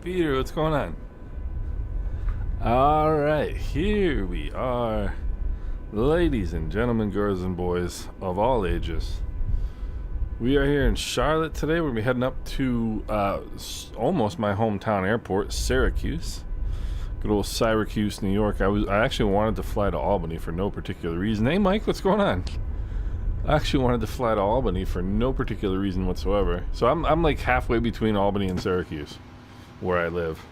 Peter, what's going on? All right, here we are, ladies and gentlemen, girls and boys of all ages. We are here in Charlotte today. We're gonna be heading up to almost my hometown airport, Syracuse. Good old Syracuse, New York. I actually wanted to fly to Albany for no particular reason. Hey, Mike, what's going on? I actually wanted to fly to Albany for no particular reason whatsoever. So I'm like halfway between Albany and Syracuse, where I live,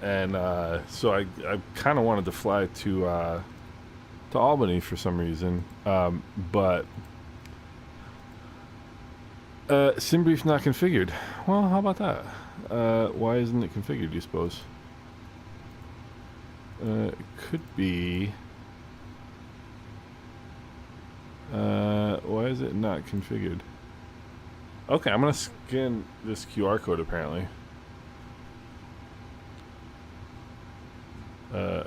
and so I kind of wanted to fly to Albany for some reason, but sim brief not configured. Well, how about that? Why isn't it configured, do you suppose? It could be. Why is it not configured? Okay, I'm gonna scan this QR code apparently.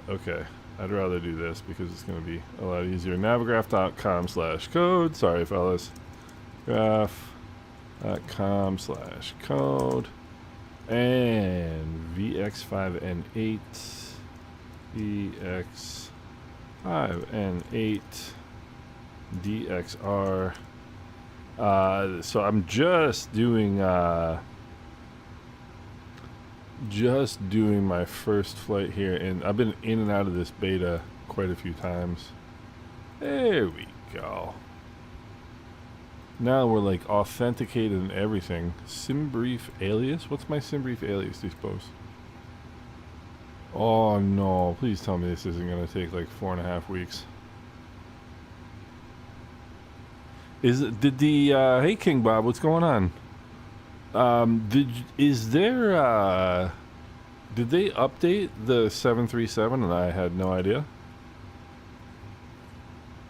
Okay, I'd rather do this because it's going to be a lot easier. Navigraph.com/code. Sorry, fellas. Graph.com/code. And VX5N8. VX5N8. DXR. So I'm just doing my first flight here, and I've been in and out of this beta quite a few times. There we go. Now we're like authenticated and everything. SimBrief alias? What's my SimBrief alias, do you suppose? Oh no, please tell me this isn't going to take like 4.5 weeks. Hey King Bob, what's going on? Did they update the 737 and I had no idea?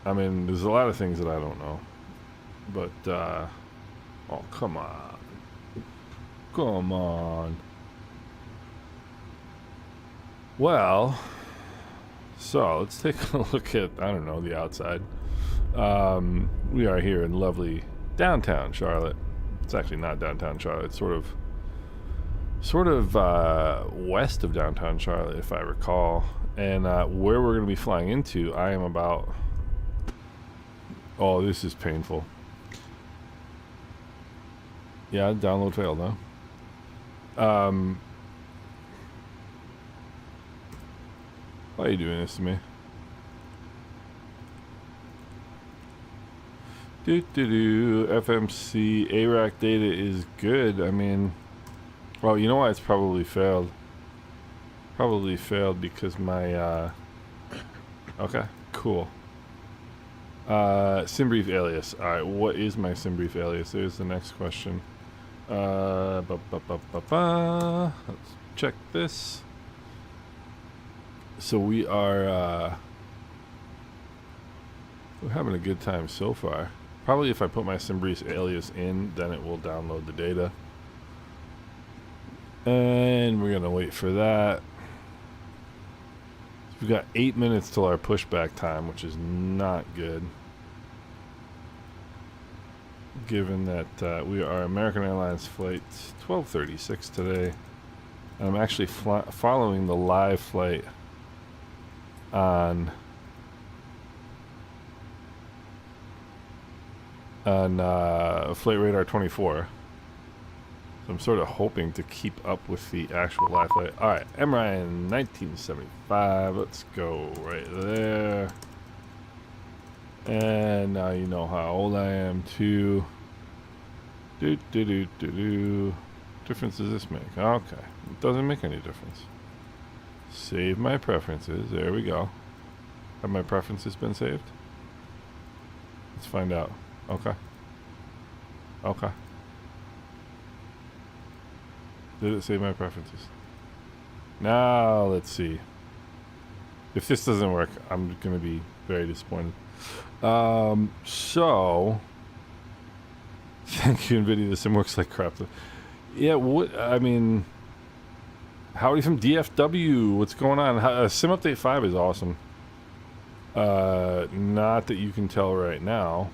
I mean, there's a lot of things that I don't know. But, oh, come on. Come on. Well, so let's take a look at, I don't know, the outside. We are here in lovely downtown Charlotte. It's actually not downtown Charlotte. It's sort of west of downtown Charlotte, if I recall. And where we're going to be flying into, I am about... Oh, this is painful. Yeah, download failed, huh? Why are you doing this to me? FMC ARAC data is good. I mean, well, you know why it's probably failed? Probably failed because my okay, cool. SimBrief alias. Alright, what is my SimBrief alias? There's the next question. Let's check this. So we are we're having a good time so far. Probably if I put my SimBrief alias in, then it will download the data. And we're gonna wait for that. We've got 8 minutes till our pushback time, which is not good. Given that we are American Airlines flight 1236 today. And I'm actually following the live flight on Flight Radar 24. So I'm sort of hoping to keep up with the actual live flight. Alright, MRIN 1975. Let's go right there. And now you know how old I am too. Difference does this make? Okay. It doesn't make any difference. Save my preferences. There we go. Have my preferences been saved? Let's find out. Okay. Okay. Did it save my preferences? Now, let's see. If this doesn't work, I'm going to be very disappointed. So, thank you, NVIDIA. This sim works like crap. Yeah, I mean, howdy from DFW. What's going on? Sim Update 5 is awesome. Not that you can tell right now.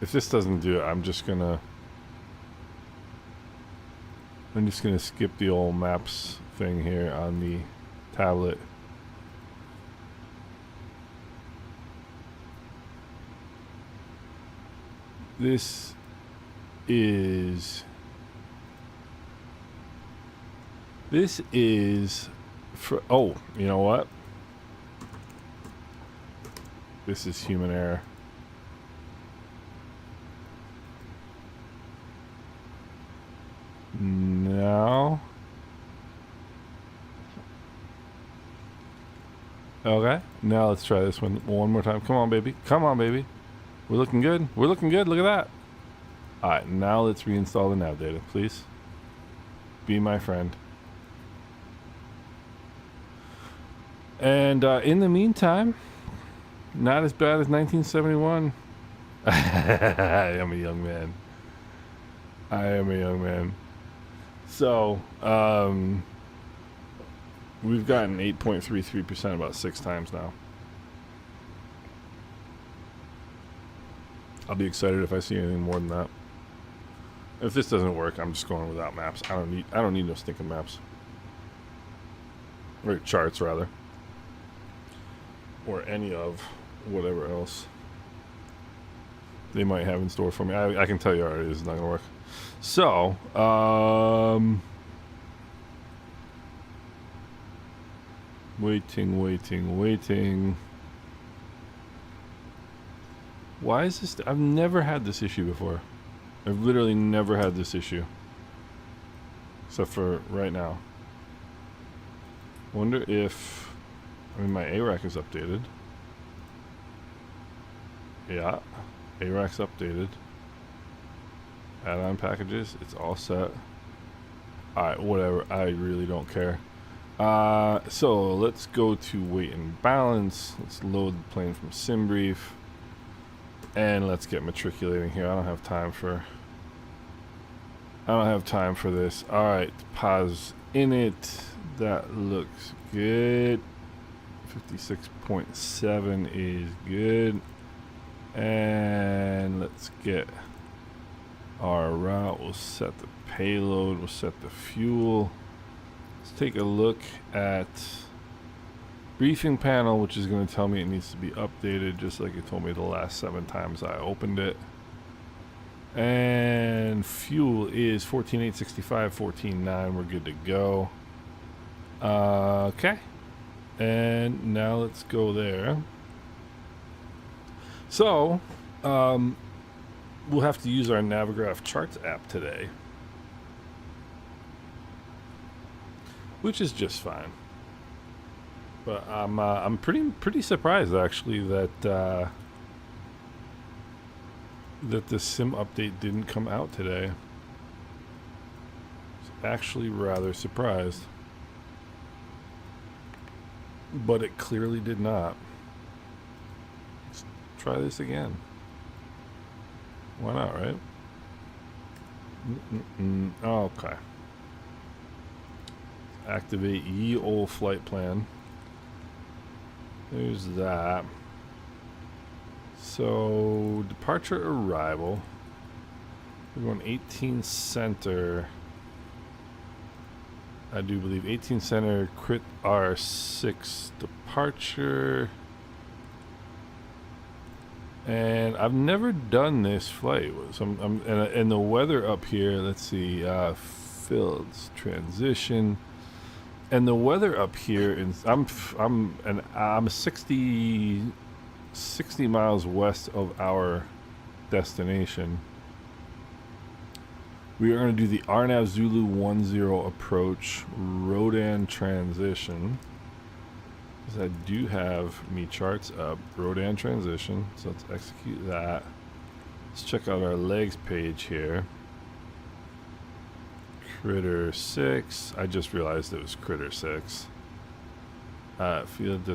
If this doesn't do it, I'm just gonna I'm just gonna skip the old maps thing here on the tablet. This is for, oh, you know what? This is human error. No. Okay. Now let's try this one more time. Come on, baby. Come on, baby. We're looking good. We're looking good. Look at that. All right. Now let's reinstall the nav data, please. Be my friend. And in the meantime, not as bad as 1971. I am a young man. I am a young man. So, we've gotten 8.33% about 6 times now. I'll be excited if I see anything more than that. If this doesn't work, I'm just going without maps. I don't need no stinking maps. Or charts, rather. Or any of whatever else they might have in store for me. I can tell you already this is not going to work. So, waiting. Why is this? I've never had this issue before. I've literally never had this issue. Except for right now. Wonder if, I mean, my ARAC is updated. Yeah, ARAC's updated. Add-on packages, it's all set. Alright, whatever, I really don't care. So let's go to weight and balance. Let's load the plane from SimBrief. And let's get matriculating here. I don't have time for this. Alright, pause in it. That looks good. 56.7 is good. And let's get our route. We'll set the payload. We'll set the fuel. Let's take a look at briefing panel, which is going to tell me it needs to be updated, just like it told me the last 7 times I opened it. And fuel is 14,865, 14,9. We're good to go. Okay. And now let's go there. So, we'll have to use our Navigraph Charts app today, which is just fine. But I'm pretty surprised actually that that the sim update didn't come out today. I was actually rather surprised, but it clearly did not. Let's try this again. Why not, right? Okay. Activate ye old flight plan. There's that. So, departure arrival. We're going 18 center. I do believe 18 center, crit R6 departure. And I've never done this flight. So and the weather up here, let's see, fields, transition. And the weather up here, I'm 60 miles west of our destination. We are going to do the RNAV Zulu 10 approach, Rodan transition. Because I do have me charts up, Rodan transition. So let's execute that. Let's check out our legs page here. Critter 6. I just realized it was Critter 6. Field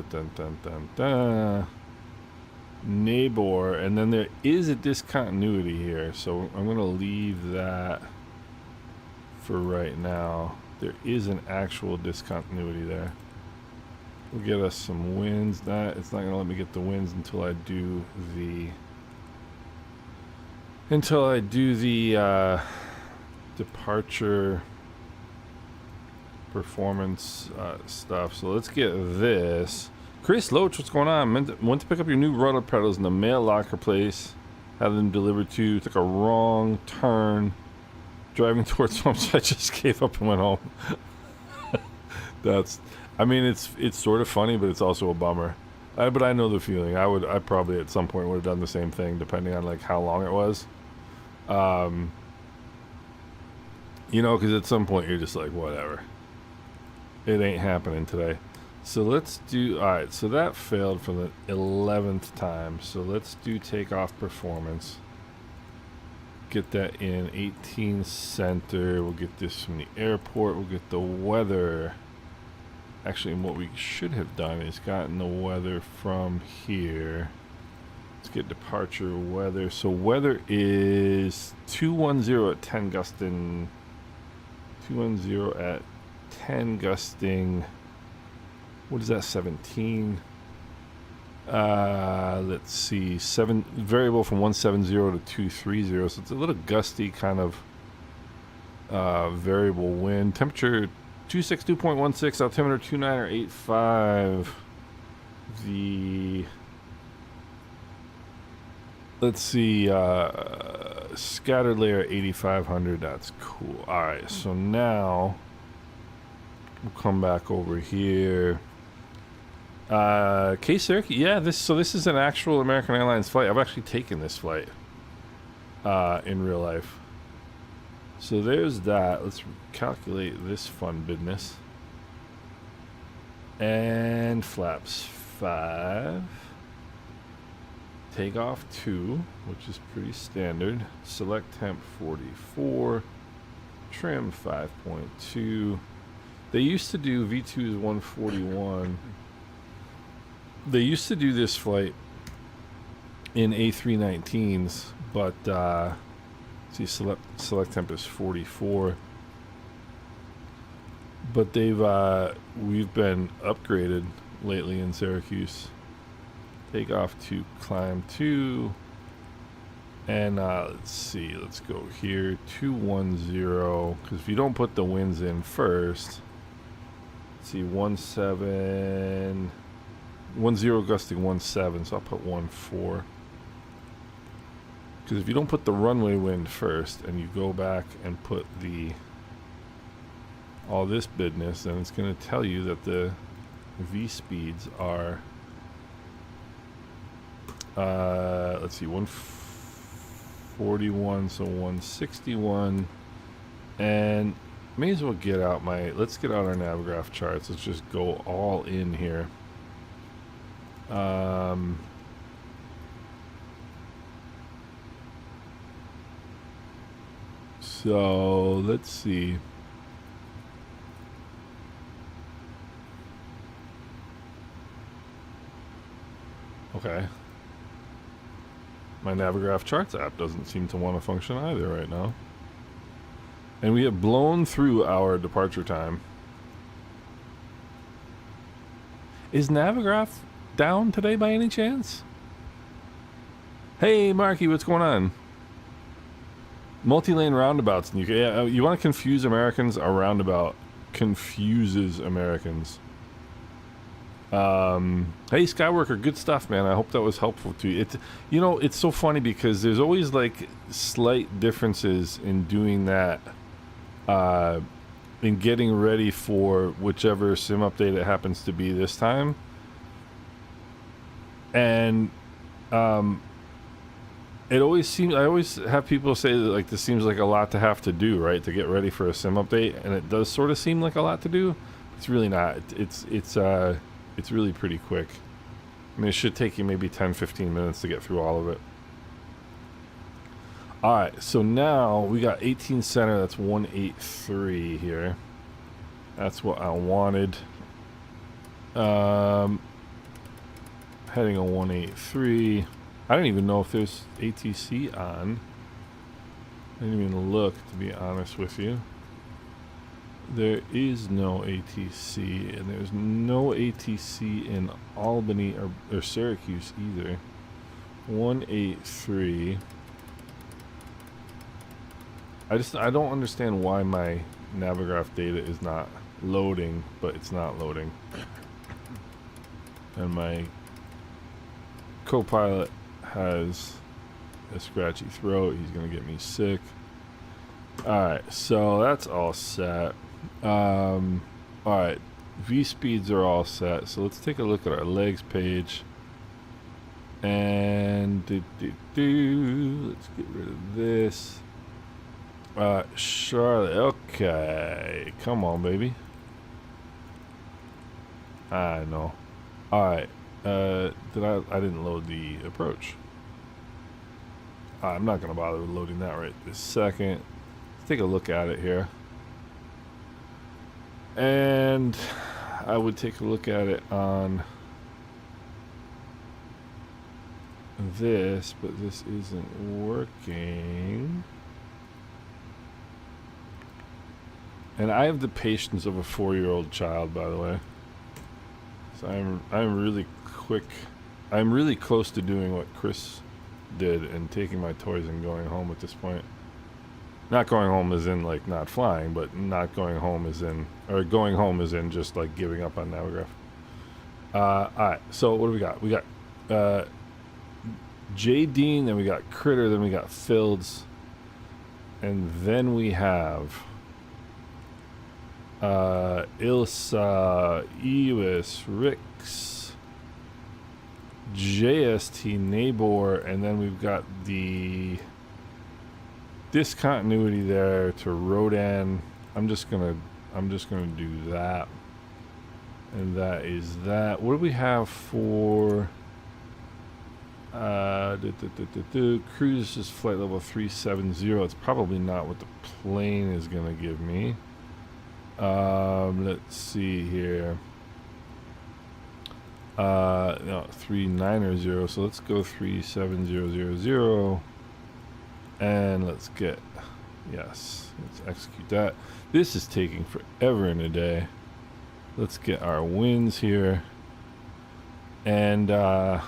Nabor, and then there is a discontinuity here, so I'm going to leave that for right now. There is an actual discontinuity there. We'll get us some winds. It's not going to let me get the winds until I do the departure performance stuff. So let's get this. Chris Loach, what's going on? Went to pick up your new rudder pedals in the mail locker place. Had them delivered to. Took a wrong turn. Driving towards home, so I just gave up and went home. I mean, it's sort of funny, but it's also a bummer. But I know the feeling. I probably at some point would have done the same thing, depending on like how long it was. You know, because at some point you're just like, whatever. It ain't happening today. So let's do, all right, so that failed for the 11th time. So let's do takeoff performance. Get that in 18 center. We'll get this from the airport. We'll get the weather. Actually, what we should have done is gotten the weather from here. Let's get departure weather. So weather is 210 at 10 gusting. 210 at 10 gusting. What is that? 17. Let's see. Variable from 170 to 230. So it's a little gusty kind of variable wind. Temperature 262.16. Altimeter 2985. Let's see. Scattered layer 8500. That's cool. All right. So now we'll come back over here. KSYR, yeah, this is an actual American Airlines flight. I've actually taken this flight in real life. So there's that. Let's calculate this fun business. And flaps 5. Takeoff 2, which is pretty standard. Select temp 44. Trim 5.2. They used to do V2's 141. They used to do this flight in A319s, but see, select temp is 44. But we've been upgraded lately in Syracuse. Takeoff to climb 2, and let's see. Let's go here 210, because if you don't put the winds in first, let's see 17. 10 gusting 17, so I'll put 14. Because if you don't put the runway wind first and you go back and put all this business, then it's going to tell you that the V speeds are let's see, 141, so 161, and may as well get out let's get out our Navigraph charts. Let's just go all in here. So let's see. Okay. My Navigraph Charts app doesn't seem to want to function either right now. And we have blown through our departure time. Is Navigraph down today by any chance? Hey, Marky, what's going on? Multi-lane roundabouts. You want to confuse Americans? A roundabout confuses Americans. Hey, Skyworker, good stuff, man. I hope that was helpful to you. It's so funny because there's always like slight differences in doing that, in getting ready for whichever sim update it happens to be this time. And it always seems, I always have people say that like this seems like a lot to have to do, right, to get ready for a sim update, and it does sort of seem like a lot to do. It's really not. It's really pretty quick. I mean, it should take you maybe 10-15 minutes to get through all of it. Alright, so now we got 18 center. That's 183 here. That's what I wanted. Heading on 183. I don't even know if there's ATC on. I didn't even look, to be honest with you. There is no ATC, and there's no ATC in Albany or Syracuse either. 183. I don't understand why my Navigraph data is not loading, but it's not loading. And my co-pilot has a scratchy throat. He's gonna get me sick. Alright, so that's all set. Alright, V speeds are all set. So let's take a look at our legs page. And let's get rid of this. Charlotte, okay. Come on, baby. I know. Alright. I didn't load the approach. I'm not gonna bother with loading that right this second. Let's take a look at it here. And I would take a look at it on this, but this isn't working. And I have the patience of a 4-year-old child, by the way. So I'm really quick. I'm really close to doing what Chris did and taking my toys and going home at this point. Not going home as in like not flying, but not going home as in, or going home as in just like giving up on Navigraph. Alright, so what do we got? We got J. Dean, then we got Critter, then we got Fields, and then we have Ilsa, Ewis, Rix, JST, Nabor, and then we've got the discontinuity there to Rodan. I'm just gonna do that, and that is that. What do we have for cruise is flight level 370. It's probably not what the plane is gonna give me. Let's see here. No, 3900. So let's go 37000. And let's get, yes, let's execute that. This is taking forever in a day. Let's get our wins here. And, well,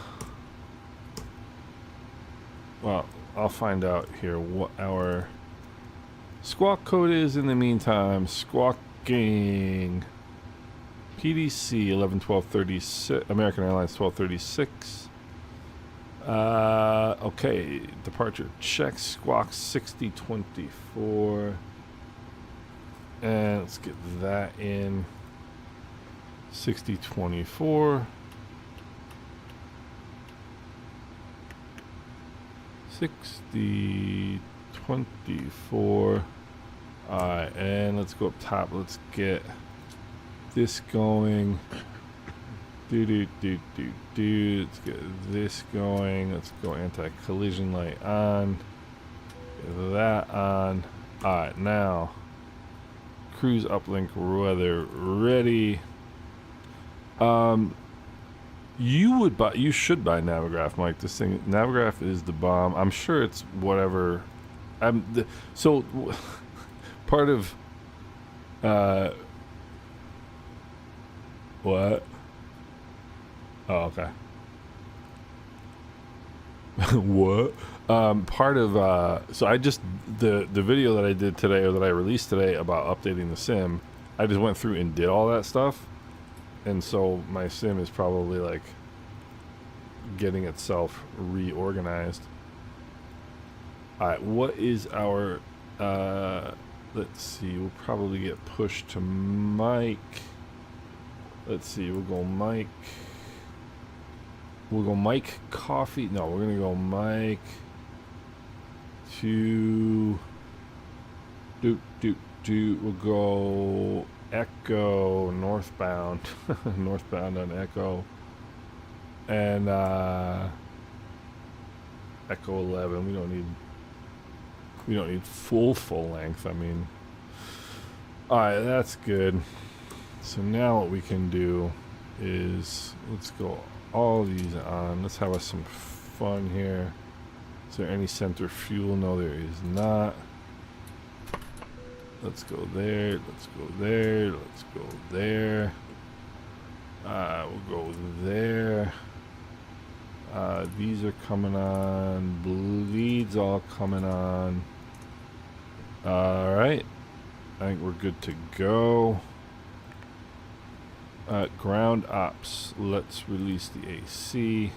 I'll find out here what our squawk code is in the meantime. Squawking. PDC 11-12-36, American Airlines 1236. Okay, departure check, squawk 6024. And let's get that in. 6024. 6024. Alright, and let's go up top. Let's get this going. Let's get this going. Let's go anti-collision light on. Get that on. Alright, now cruise uplink weather ready. You should buy Navigraph, Mike. This thing, Navigraph is the bomb. I'm sure it's whatever. So part of what? Oh, okay. What? Part of so I just the video that I did today, or that I released today about updating the sim, I just went through and did all that stuff, and so my sim is probably like getting itself reorganized. All right, what is our let's see, we'll probably get pushed to Mike. Let's see, we'll go Mike Coffee. No, we're gonna go Mike to we'll go Echo northbound. Northbound on Echo. And Echo 11. We don't need full length. I mean, alright, that's good. So now what we can do is let's go all these on. Let's have us some fun here. Is there any center fuel? No, there is not. Let's go there. Let's go there. Let's go there. We'll go there. These are coming on. Bleeds all coming on. Alright. I think we're good to go. Ground ops. Let's release the AC.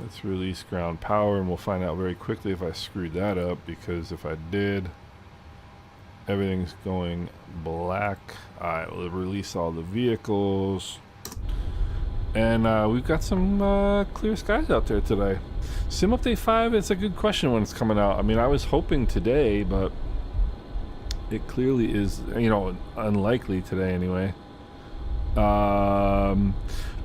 Let's release ground power, and we'll find out very quickly if I screwed that up, because if I did, everything's going black. Alright, we'll release all the vehicles. And we've got some clear skies out there today. Sim Update 5, it's a good question when it's coming out. I mean, I was hoping today, but it clearly is, you know, unlikely today anyway.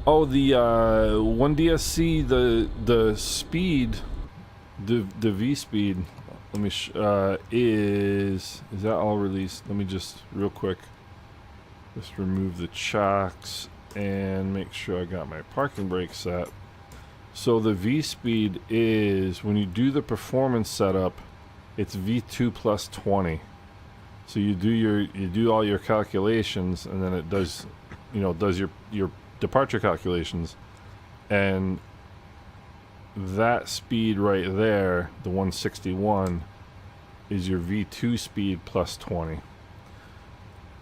Oh, the 1DSC, the speed, the V speed. Let me is that all released? Let me just real quick just remove the chocks and make sure I got my parking brake set. So the V speed is, when you do the performance setup, it's V2 plus 20. So you do all your calculations, and then it does, you know, does your departure calculations, and that speed right there, the 161, is your V2 speed plus 20,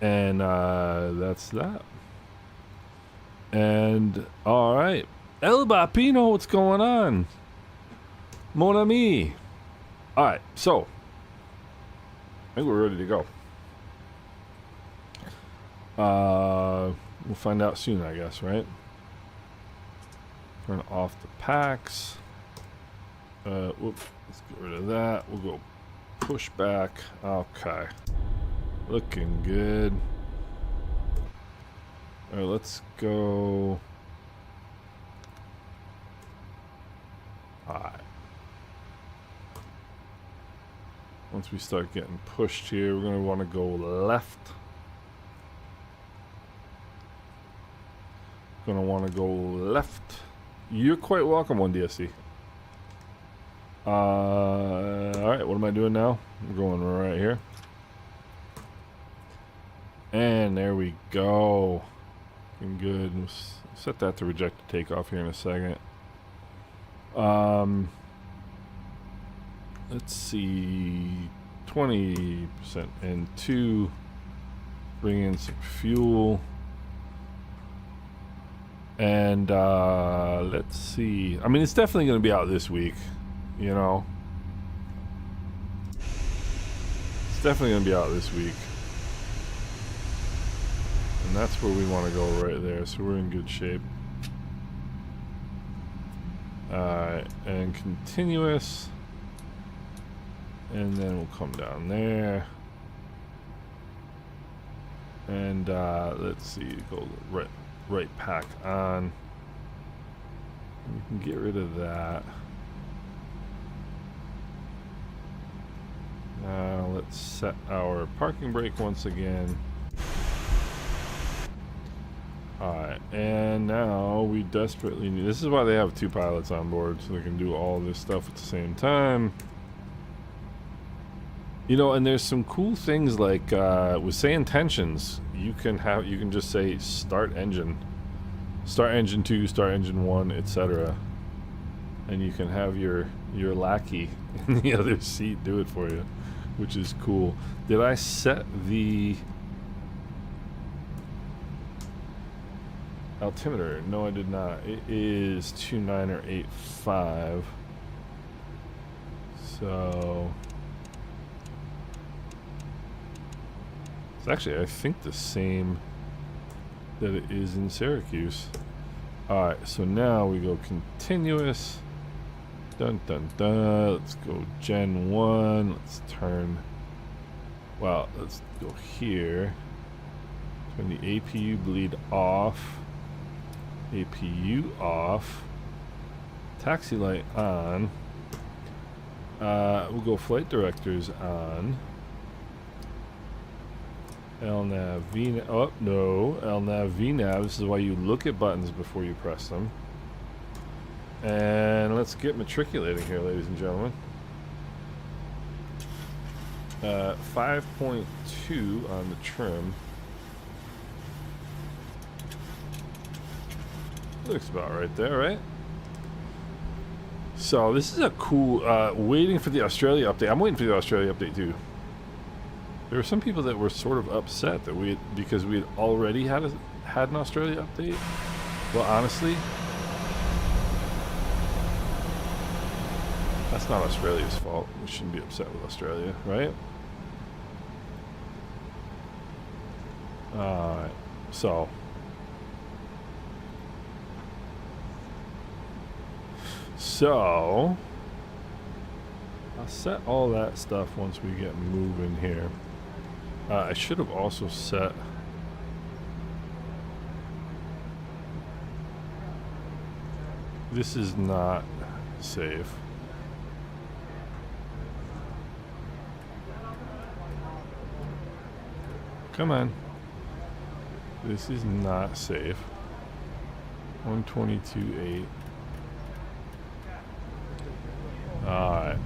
and that's that. And all right, El Bapino, what's going on, mon ami? All right, so I think we're ready to go. We'll find out soon, I guess, right? Turn off the packs. Whoops, let's get rid of that. We'll go push back. Okay. Looking good. All right, let's go. All right. Once we start getting pushed here, we're going to want to go left. Going to want to go left. You're quite welcome, 1DSC. Alright, what am I doing now? I'm going right here. And there we go. Looking good. We'll set that to reject the takeoff here in a second. Let's see, 20% and 2. Bring in some fuel. And let's see. I mean, it's definitely going to be out this week, you know. It's definitely going to be out this week. And that's where we want to go, right there. So we're in good shape. Alright, and continuous. And then we'll come down there. And let's see, go right pack on. We can get rid of that. Now let's set our parking brake once again. Alright, and now we desperately need, this is why they have 2 pilots on board, so they can do all this stuff at the same time. You know, and there's some cool things like with say intentions, you can just say start engine 2, start engine 1, etc. And you can have your lackey in the other seat do it for you, which is cool. Did I set the altimeter? No, I did not. It is 2985. So it's actually, I think, the same that it is in Syracuse. Alright, so now we go continuous. Dun dun dun. Let's go Gen 1. Let's turn. Well, let's go here. Turn the APU bleed off. APU off. Taxi light on. We'll go flight directors on. LNAV VNAV. Oh no, LNAV VNAV. This is why you look at buttons before you press them. And let's get matriculating here, ladies and gentlemen. 5.2 on the trim. Looks about right there, right? So this is a cool, waiting for the Australia update. I'm waiting for the Australia update too. There were some people that were sort of upset that because we had already had an Australia update. Well, honestly, that's not Australia's fault. We shouldn't be upset with Australia, right? Alright, so I'll set all that stuff once we get moving here. I should have also set this is not safe. Come on. This is not safe. 122.8. Alright.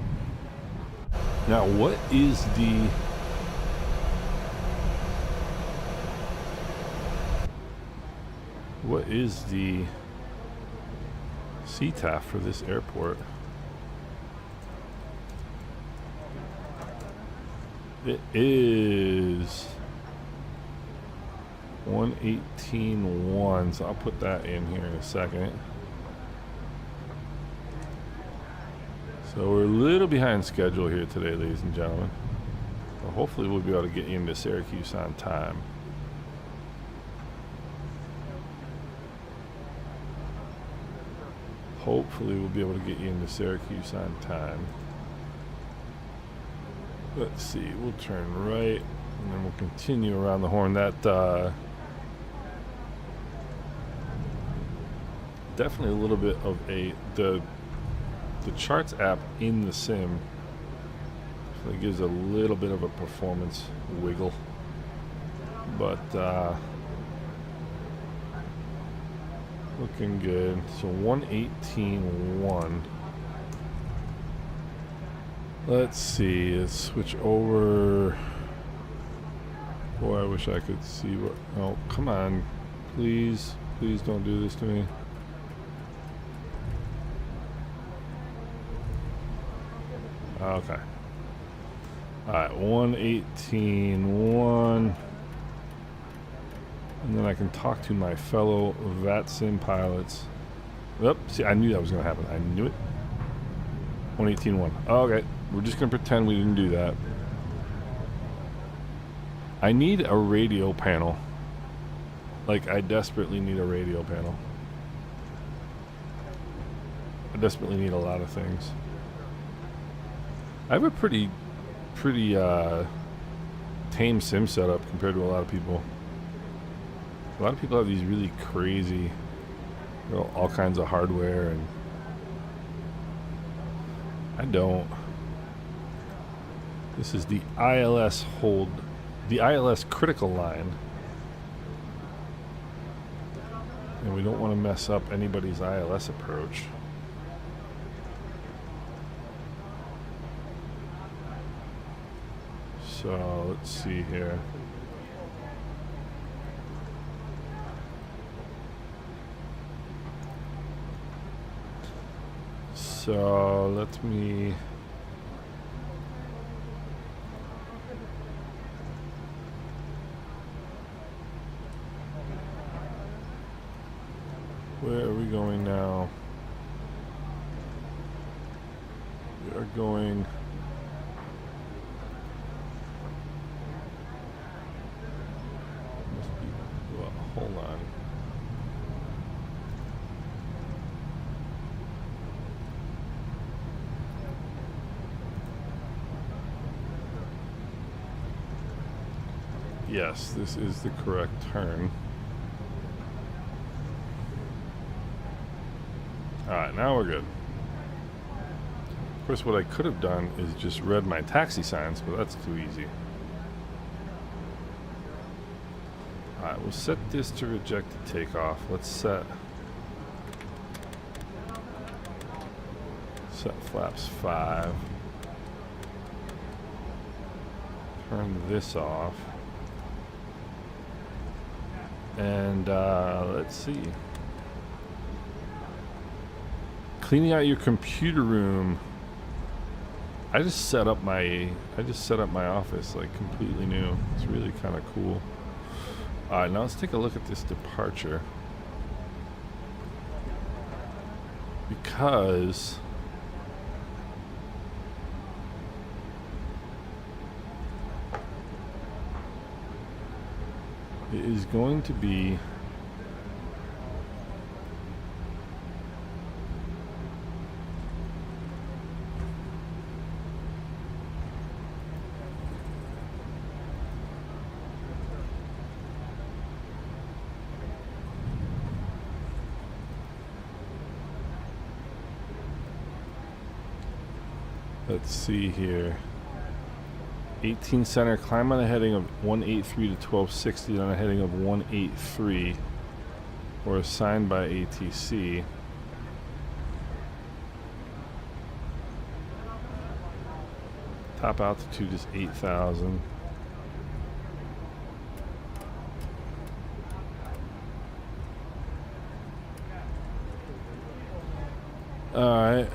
Now what is the CTAF for this airport? It is 118.1, so I'll put that in here in a second. So we're a little behind schedule here today, ladies and gentlemen. Well, hopefully we'll be able to get you into Syracuse on time. Hopefully we'll be able to get you into Syracuse on time. Let's see, we'll turn right and then we'll continue around the horn. That definitely a little bit of the charts app in the sim definitely gives a little bit of a performance wiggle, but looking good. So 118.1. Let's see, let's switch over. Boy, I wish I could see what. Oh, come on. Please don't do this to me. Okay. Alright, 118.1. And then I can talk to my fellow VATSIM pilots. Oop, see, I knew that was going to happen. I knew it. 118.1. Okay, we're just going to pretend we didn't do that. I need a radio panel. Like, I desperately need a radio panel. I desperately need a lot of things. I have a pretty tame sim setup compared to a lot of people. A lot of people have these really crazy, you know, all kinds of hardware, and I don't. This is the ILS critical line, and we don't want to mess up anybody's ILS approach. So let's see here. So let me. Where are we going now? We are going. Well, hold on. Yes, this is the correct turn. Alright, now we're good. Of course, what I could have done is just read my taxi signs, but that's too easy. Alright, we'll set this to reject the takeoff. Let's set flaps 5. Turn this off. And let's see. Cleaning out your computer room. I just set up my office like completely new. It's really kind of cool. All right, now let's take a look at this departure, because it is going to be let's see here. 18 center, climb on a heading of 183 to 1260 on a heading of 183, or assigned by ATC. Top altitude is 8,000. Alright.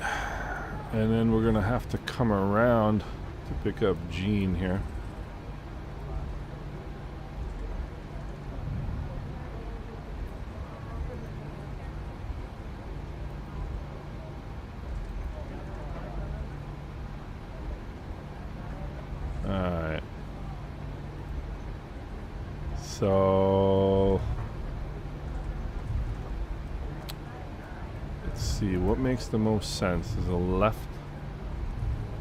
And then we're gonna have to come around to pick up Gene here. Alright. So let's see, what makes the most sense? Is a left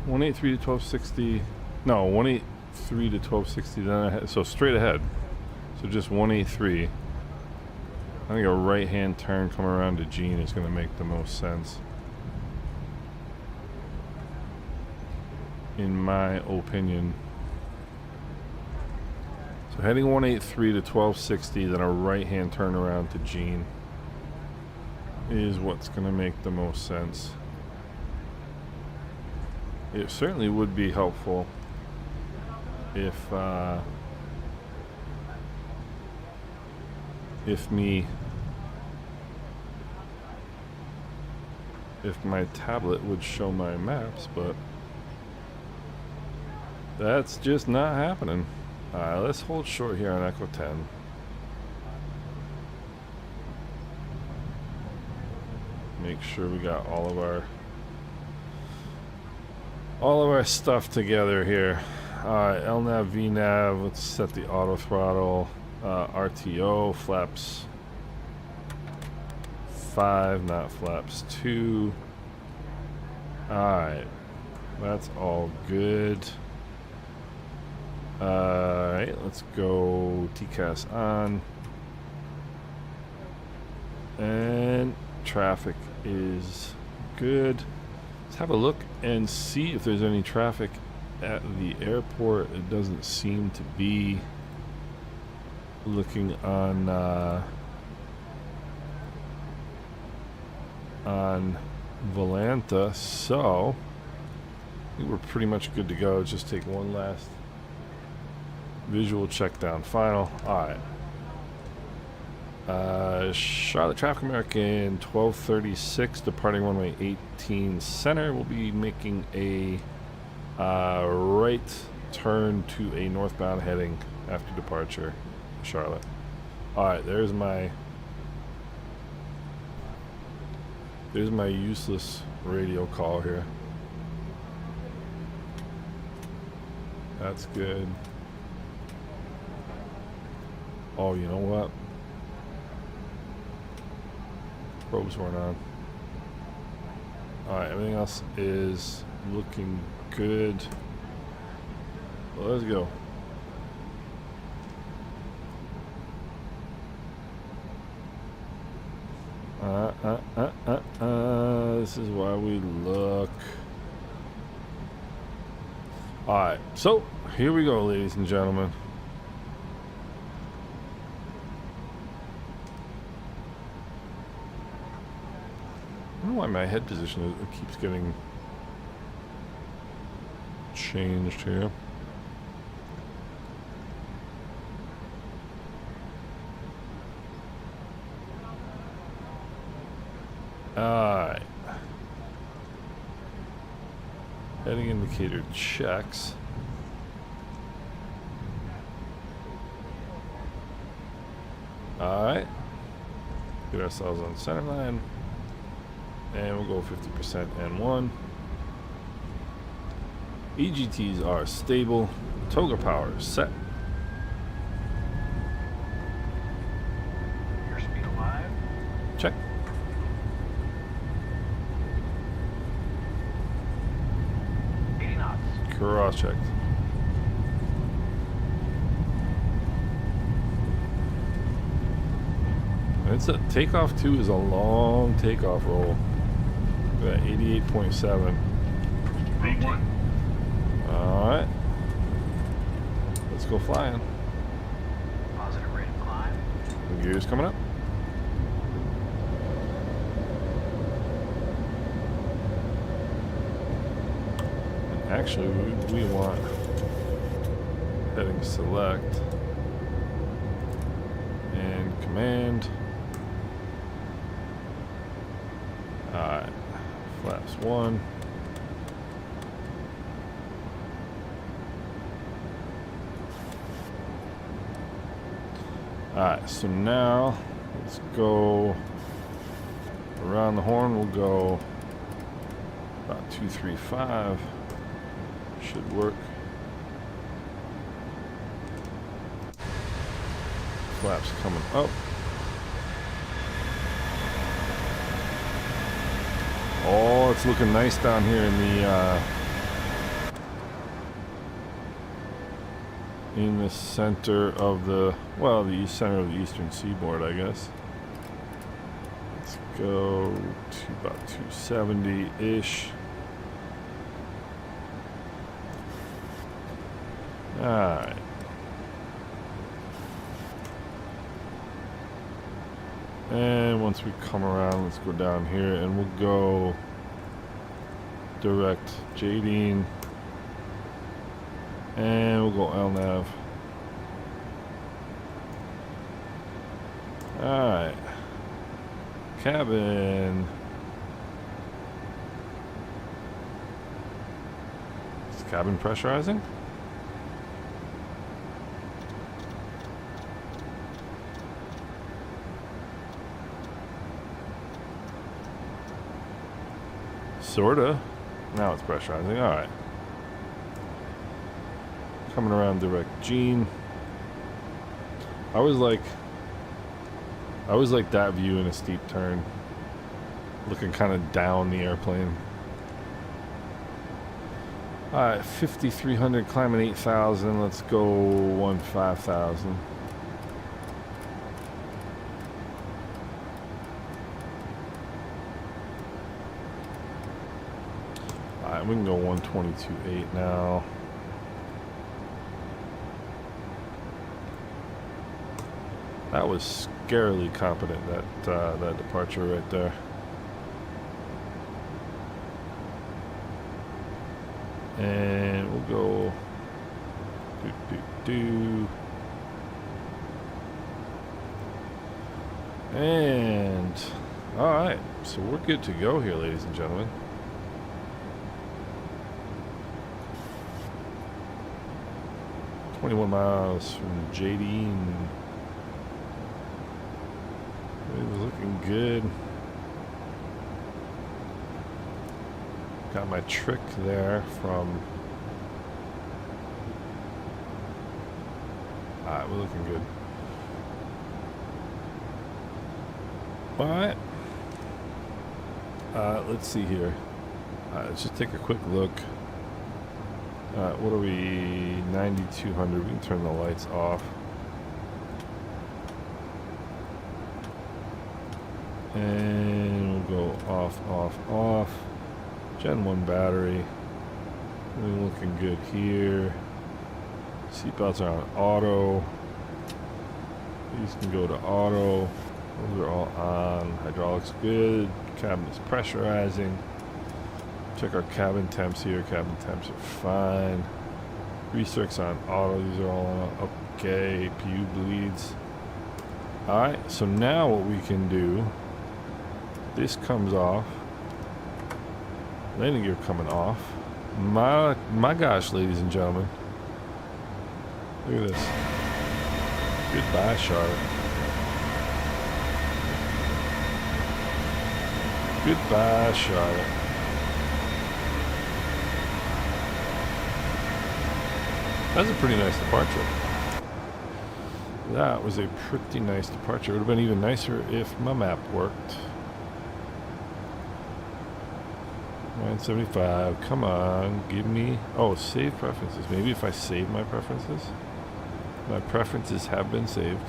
183 to 1260. No, 183 to 1260, then ahead, so straight ahead. So just 183. I think a right hand turn come around to Gene is going to make the most sense, in my opinion. So heading 183 to 1260, then a right hand turn around to Gene is what's going to make the most sense. It certainly would be helpful if my tablet would show my maps, but that's just not happening. Alright, let's hold short here on Echo 10. Make sure we got all of our stuff together here. Alright, LNAV, VNAV, let's set the auto throttle. RTO, flaps 5, not flaps 2. Alright, that's all good. Alright, let's go TCAS on. And traffic is good. Let's have a look and see if there's any traffic at the airport. It doesn't seem to be. Looking on Volanta, so I think we're pretty much good to go. Just take one last visual check down final. Alright. Charlotte traffic American 1236 departing runway 18 center. We'll be making a right turn to a northbound heading after departure, Charlotte. Alright, there's my useless radio call here. That's good. Oh, you know what? Probes weren't on. Alright, everything else is looking good. Well, let's go. This is why we look. Alright, so here we go, ladies and gentlemen. I don't know why my head position keeps getting changed here. Alright. Heading indicator checks. Alright. Get ourselves on center line. And we'll go 50% N1. EGTs are stable. Toga power is set. Airspeed alive. Check. Cross checked. It's a takeoff 2 is a long takeoff roll. We're at 88.7. Alright. Let's go flying. Positive rate of climb. The gear's coming up. Actually, we want heading select and command. Alright, flaps 1. Alright, so now let's go around the horn. We'll go about 235. Should work. Flaps coming up. Oh, it's looking nice down here in the center of the, well, the center of the eastern seaboard, I guess. Let's go to about 270-ish. Alright. And once we come around, let's go down here and we'll go direct Jadine. And we'll go LNAV. Alright. Cabin. Is cabin pressurizing? Sorta. Now it's pressurizing. Alright. Coming around direct Gene. I always like that view in a steep turn. Looking kind of down the airplane. Alright, 5,300 climbing 8,000. Let's go 15,000. Alright, we can go 122.8 now. That was scarily competent, that departure right there. And we'll go do. And alright, so we're good to go here, ladies and gentlemen. $21 miles from Jadine. It was looking good. Got my trick there from. Alright, we're looking good. Alright. Let's see here. Let's just take a quick look. What are we? 9,200. We can turn the lights off. And we'll go off. Gen 1 battery. Really looking good here. Seatbelts are on auto. These can go to auto. Those are all on. Hydraulics good. Cabin is pressurizing. Check our cabin temps here. Cabin temps are fine. Recircs on auto. These are all on. Okay. PU bleeds. Alright, so now what we can do. This comes off. Landing gear coming off. My gosh, ladies and gentlemen. Look at this. Goodbye, Charlotte. Goodbye, Charlotte. That's a pretty nice departure. That was a pretty nice departure. It would have been even nicer if my map worked. 975, come on, give me... Oh, save preferences. Maybe if I save my preferences? My preferences have been saved.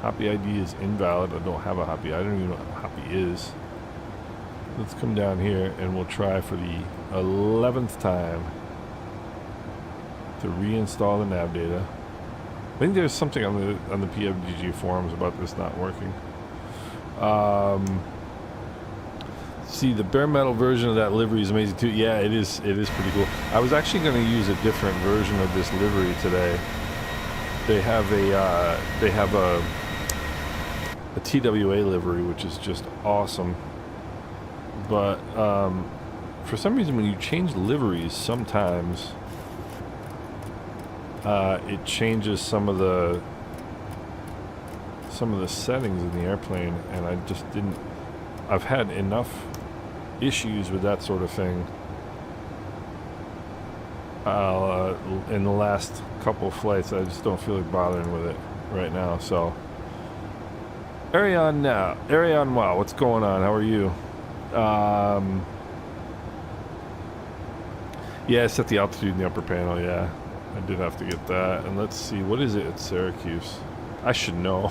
Hoppy ID is invalid. I don't have a Hoppy. I don't even know what Hoppy is. Let's come down here and we'll try for the 11th time to reinstall the nav data. I think there's something on the PWG forums about this not working. See, the bare metal version of that livery is amazing too. Yeah, it is pretty cool. I was actually going to use a different version of this livery today. They have a TWA livery, which is just awesome. But for some reason, when you change liveries, sometimes it changes some of the settings in the airplane, and I just didn't. I've had enough issues with that sort of thing in the last couple of flights. I just don't feel like bothering with it right now. So, Ariane now, Ariane, wow, what's going on? How are you? Yeah, I set the altitude in the upper panel. Yeah, I did have to get that. And let's see, what is it at Syracuse? I should know.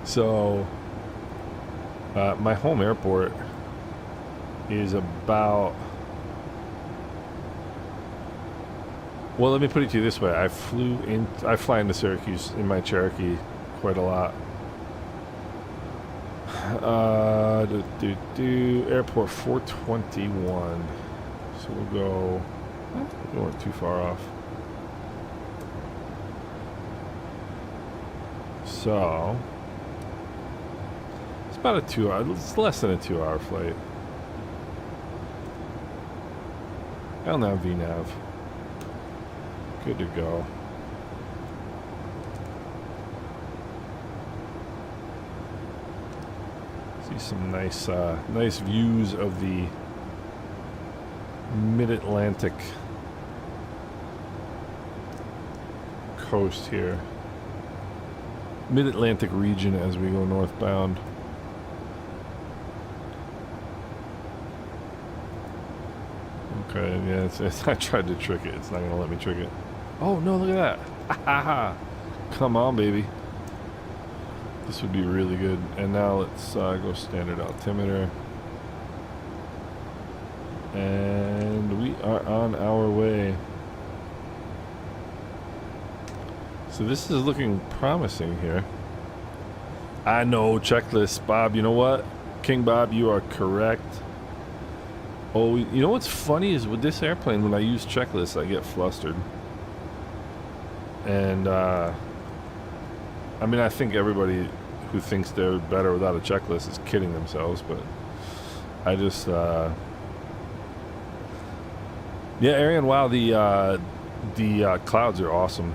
So, my home airport is about... Well, let me put it to you this way. I fly into Syracuse in my Cherokee quite a lot. Airport 421. So we'll go... We weren't too far off. So... It's about a 2 hour... It's less than a 2 hour flight. LNAV, VNAV. Good to go. See some nice views of the mid-Atlantic coast here. Mid-Atlantic region as we go northbound. Okay, yeah, I tried to trick it. It's not going to let me trick it. Oh, no, look at that. Come on, baby. This would be really good. And now let's go standard altimeter. And we are on our way. So this is looking promising here. I know, checklist, Bob. You know what? King Bob, you are correct. Oh, you know what's funny is with this airplane, when I use checklists, I get flustered. And, I mean, I think everybody who thinks they're better without a checklist is kidding themselves, but I just, yeah, Ariane, wow, the clouds are awesome.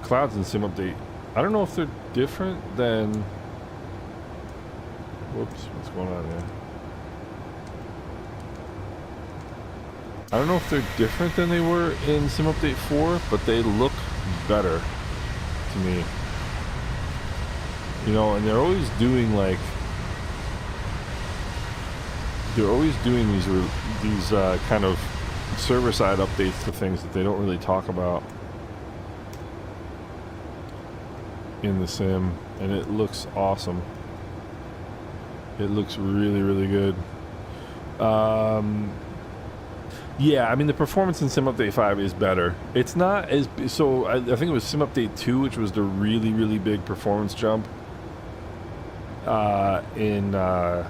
Clouds in Sim Update, I don't know if they're different than, whoops, what's going on there? I don't know if they're different than they were in Sim Update 4, but they look better to me. You know, and they're always doing like, these kind of server side updates to things that they don't really talk about in the sim, and it looks awesome. It looks really, really good. Yeah, I mean, the performance in Sim Update 5 is better. It's not as... So, I think it was Sim Update 2, which was the really, really big performance jump in the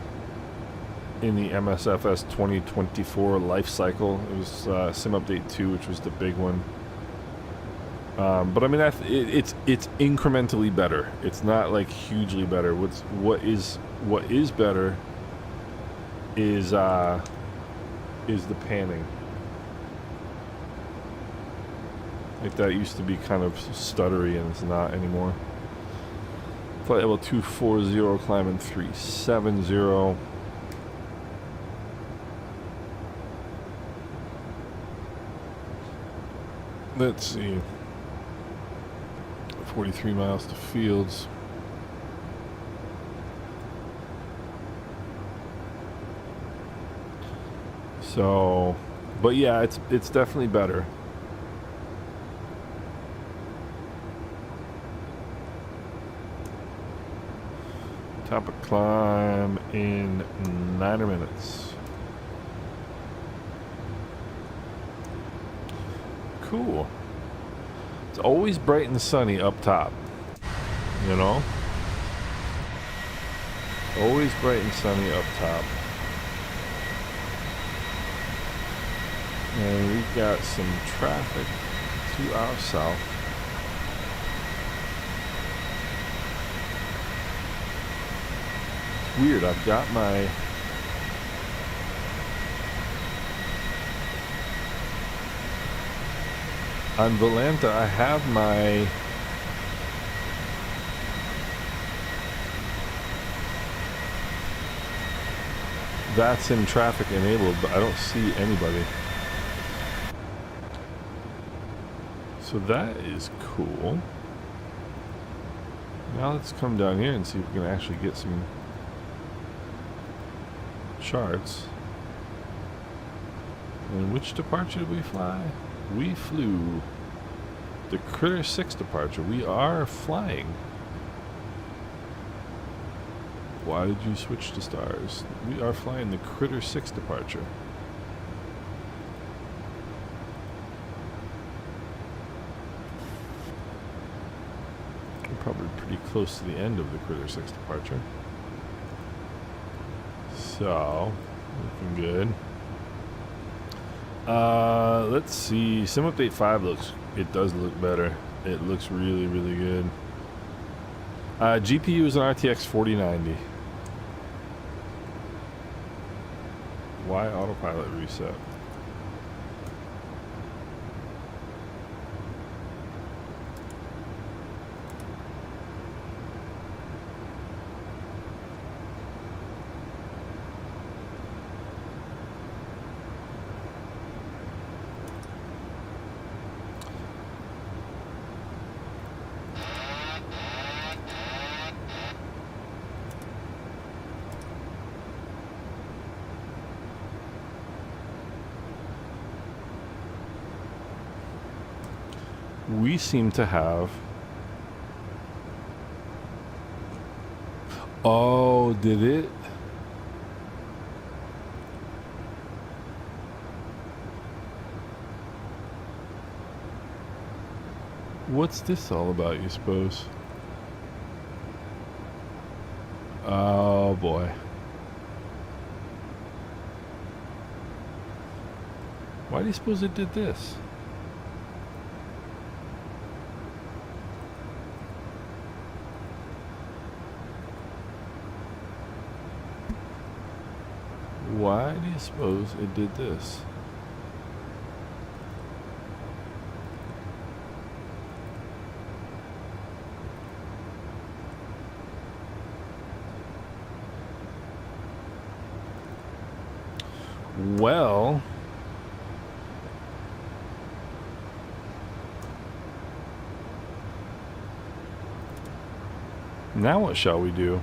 MSFS 2024 life cycle. It was Sim Update 2, which was the big one. But, I mean, it's incrementally better. It's not, like, hugely better. What is better is... is the panning. Like that used to be kind of stuttery and it's not anymore. Flight level 240, climbing 370. Let's see. 43 miles to Fields. So, but yeah, it's definitely better. Top of climb in 9 minutes. Cool. It's always bright and sunny up top. You know? Always bright and sunny up top. And we've got some traffic to our south. It's weird, I've got my on Volanta, I have my that's in traffic enabled, but I don't see anybody. So that is cool. Now let's come down here and see if we can actually get some charts. And which departure did we fly? We flew the Critter 6 departure. We are flying. Why did you switch to stars? We are flying the Critter 6 departure. We're probably pretty close to the end of the Critter 6 departure. So, looking good. Let's see. Sim Update 5 it does look better. It looks really, really good. GPU is an RTX 4090. Why autopilot reset? We seem to have... Oh, did it? What's this all about, you suppose? Oh, boy. Why do you suppose it did this? Why do you suppose it did this? Well, now what shall we do?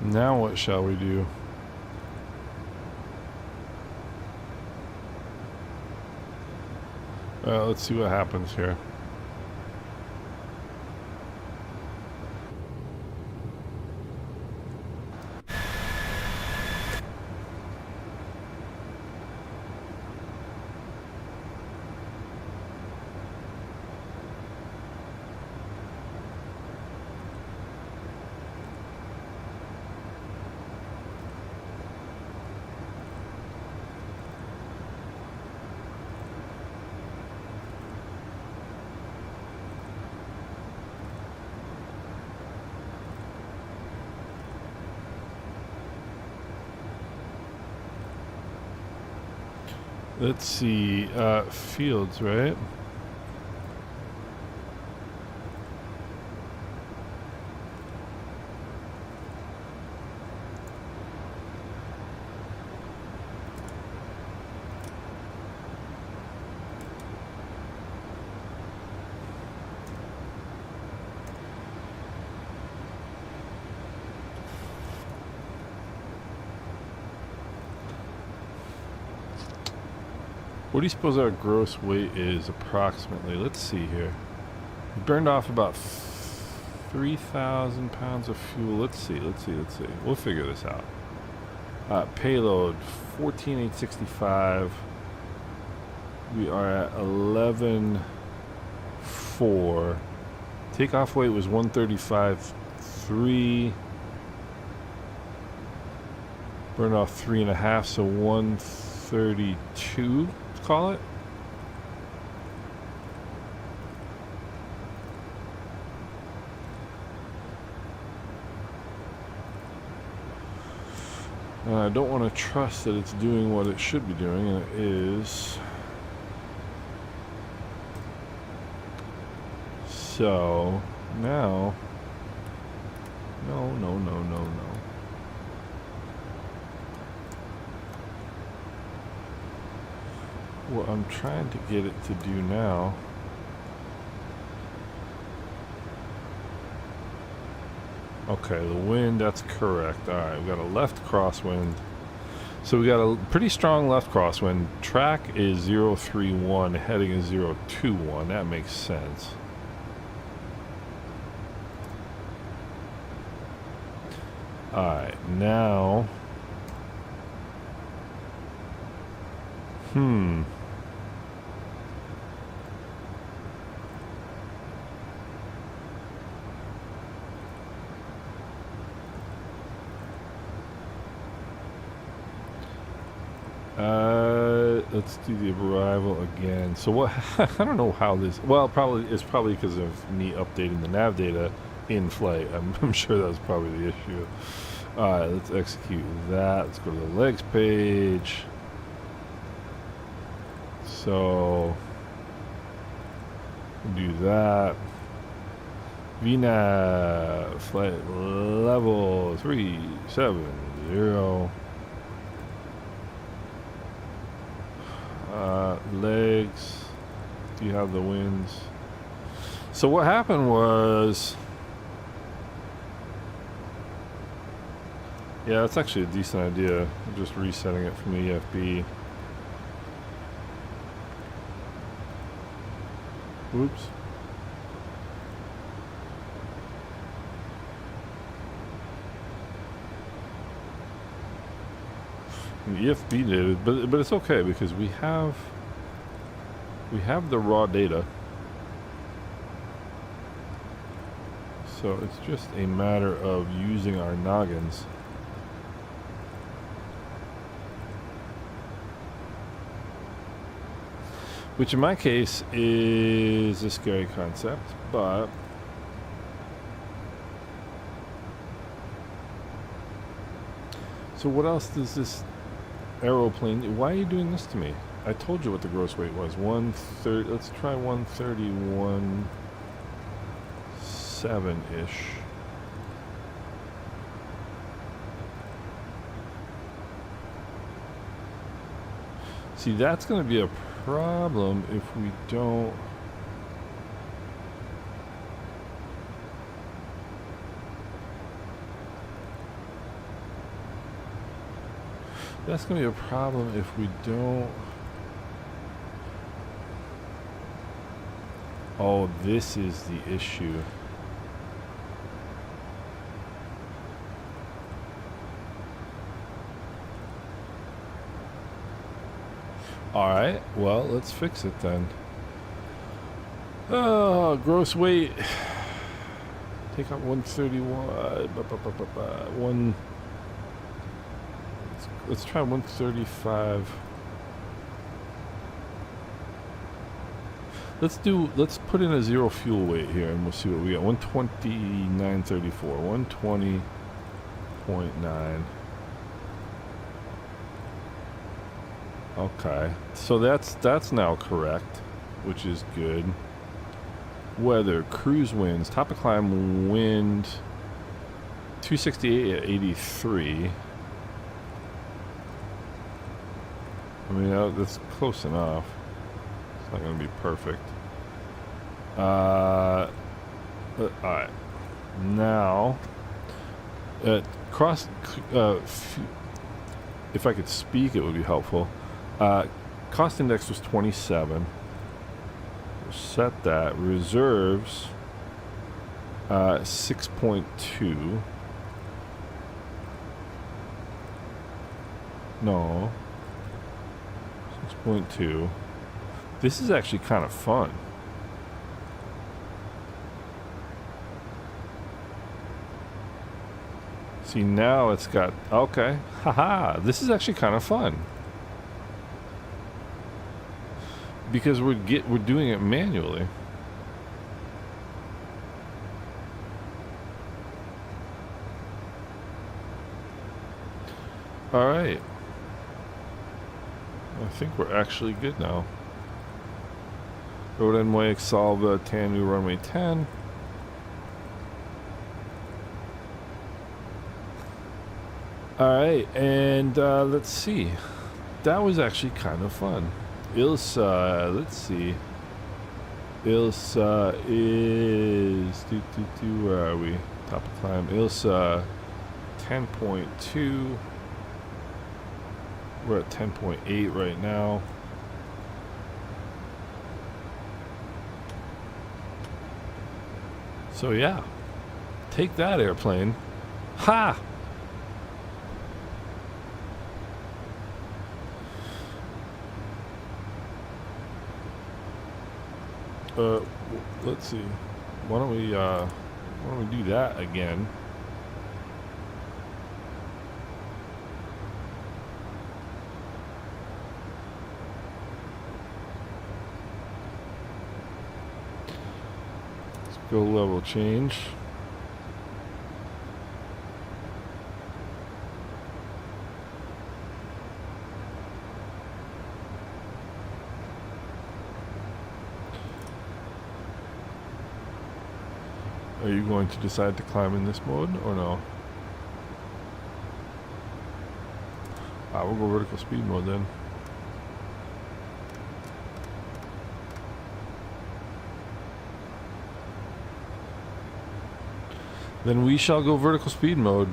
Now what shall we do? Well, let's see what happens here. Let's see, fields, right? What do you suppose our gross weight is approximately? Let's see here. We burned off about 3,000 pounds of fuel. Let's see. We'll figure this out. Payload 14,865. We are at 11,4. Takeoff weight was 135.3. Burned off 3.5, so 132. Call it. I don't want to trust that it's doing what it should be doing, and it is. So now, no. What I'm trying to get it to do now okay, the wind, that's correct. Alright, we got a left crosswind. So we got a pretty strong left crosswind. Track is 031, heading is 021. That makes sense. Alright, now let's do the arrival again. So what? I don't know how this. Well, it's probably because of me updating the nav data in flight. I'm sure that was probably the issue. All right, let's execute that. Let's go to the legs page. So do that. VNAV flight level 370. Legs. Do you have the winds? So what happened was, yeah, that's actually a decent idea. I'm just resetting it from the EFB. Oops. The EFB did it, but it's okay because we have the raw data. So it's just a matter of using our noggins. Which in my case is a scary concept, but so what else does this aeroplane, why are you doing this to me? I told you what the gross weight was. 130. Let's try 131.7-ish. See, that's going to be a problem if we don't. That's going to be a problem if we don't. Oh, this is the issue. Alright, well, let's fix it then. Oh, gross weight. Take out 131. Let's try 135. Let's put in a zero fuel weight here and we'll see what we got. 129.34. 120.9. Okay, so that's now correct, which is good. Weather, cruise winds, top of climb wind 268 at 83. I mean, that's close enough. It's not going to be perfect. Alright. Now, if I could speak, it would be helpful. Cost index was 27. Set that. Reserves 6.2. No. 6.2. This is actually kind of fun. See, now it's got, okay. Haha, this is actually kind of fun. Because we're doing it manually. All right. I think we're actually good now. Road runway, Salva, Tanu, runway 10. All right, and let's see. That was actually kind of fun. Ilsa, let's see. Ilsa is where are we? Top of climb. Ilsa 10.2. We're at 10.8 right now. So yeah, take that, airplane. Ha! Let's see. Why don't we do that again? Let's go level change. Are you going to decide to climb in this mode or no? We'll go vertical speed mode then. Then we shall go vertical speed mode.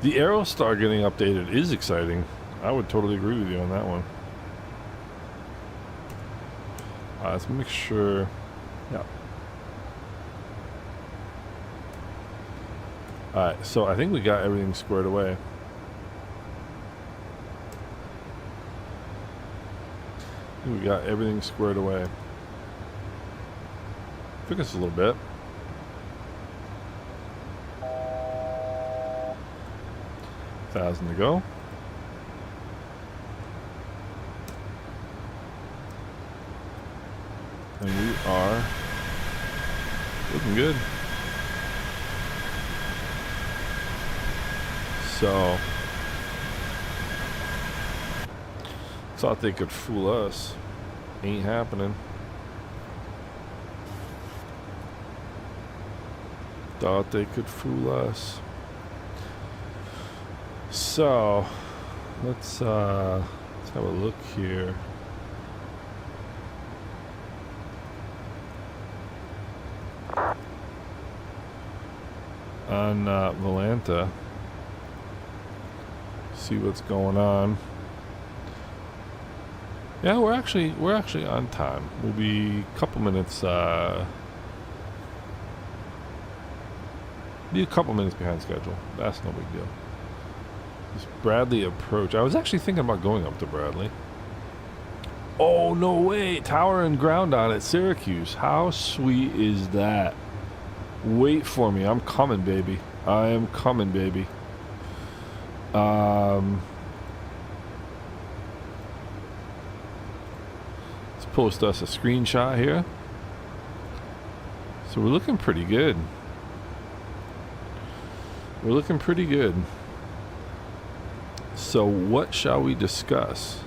The Aerostar getting updated is exciting. I would totally agree with you on that one. Let's make sure. Yeah. Alright, so I think we got everything squared away. We got everything squared away. Took us a little bit. $1,000 to go. And we are looking good. So, thought they could fool us. Ain't happening. Thought they could fool us. So, let's have a look here. On Volanta, see what's going on. Yeah, we're actually on time. We'll be a couple minutes. Be a couple minutes behind schedule. That's no big deal. This Bradley approach. I was actually thinking about going up to Bradley. Oh no way! Tower and ground on at Syracuse. How sweet is that? Wait for me. I'm coming, baby. I am coming, baby. Let's post us a screenshot here. So we're looking pretty good. We're looking pretty good. So what shall we discuss?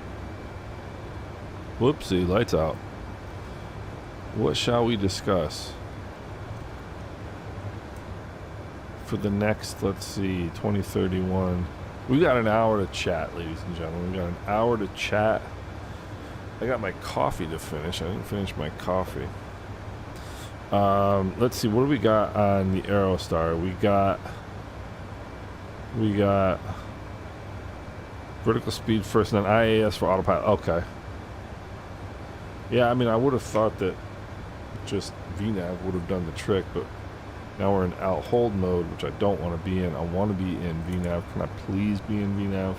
Whoopsie, lights out. What shall we discuss for the next, let's see, 2031? We got an hour to chat, ladies and gentlemen. We got an hour to chat. I got my coffee to finish. I didn't finish my coffee. Let's see, what do we got on the Aerostar? We got vertical speed first, and then IAS for autopilot. Okay. Yeah, I mean, I would have thought that just VNAV would have done the trick, but now we're in out hold mode, which I don't want to be in. I want to be in VNAV. Can I please be in VNAV?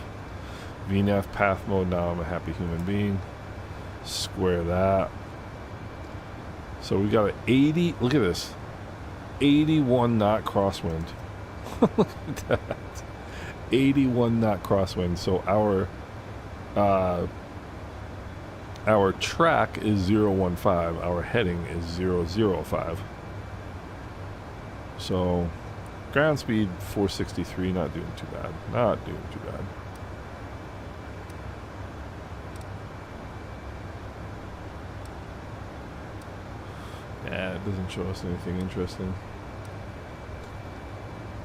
VNAV path mode. Now I'm a happy human being. Square that. So we got an 80, look at this, 81 knot crosswind. Look at that. 81 knot crosswind. So our track is 015, our heading is 005. So ground speed 463, not doing too bad. Not doing too bad. Yeah, it doesn't show us anything interesting.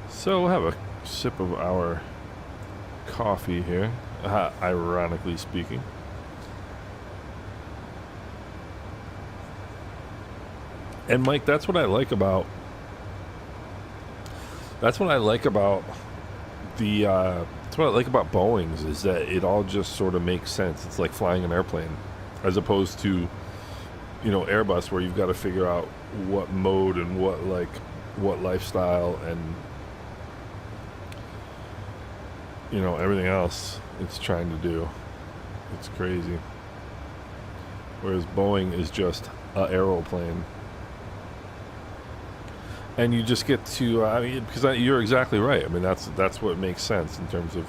So we'll have a sip of our coffee here, ironically speaking. And Mike, that's what I like about Boeing's, is that it all just sort of makes sense. It's like flying an airplane, as opposed to, you know, Airbus, where you've got to figure out what mode and what lifestyle and, you know, everything else it's trying to do. It's crazy. Whereas Boeing is just a aeroplane. And you just get to, I mean, because you're exactly right. I mean, that's what makes sense in terms of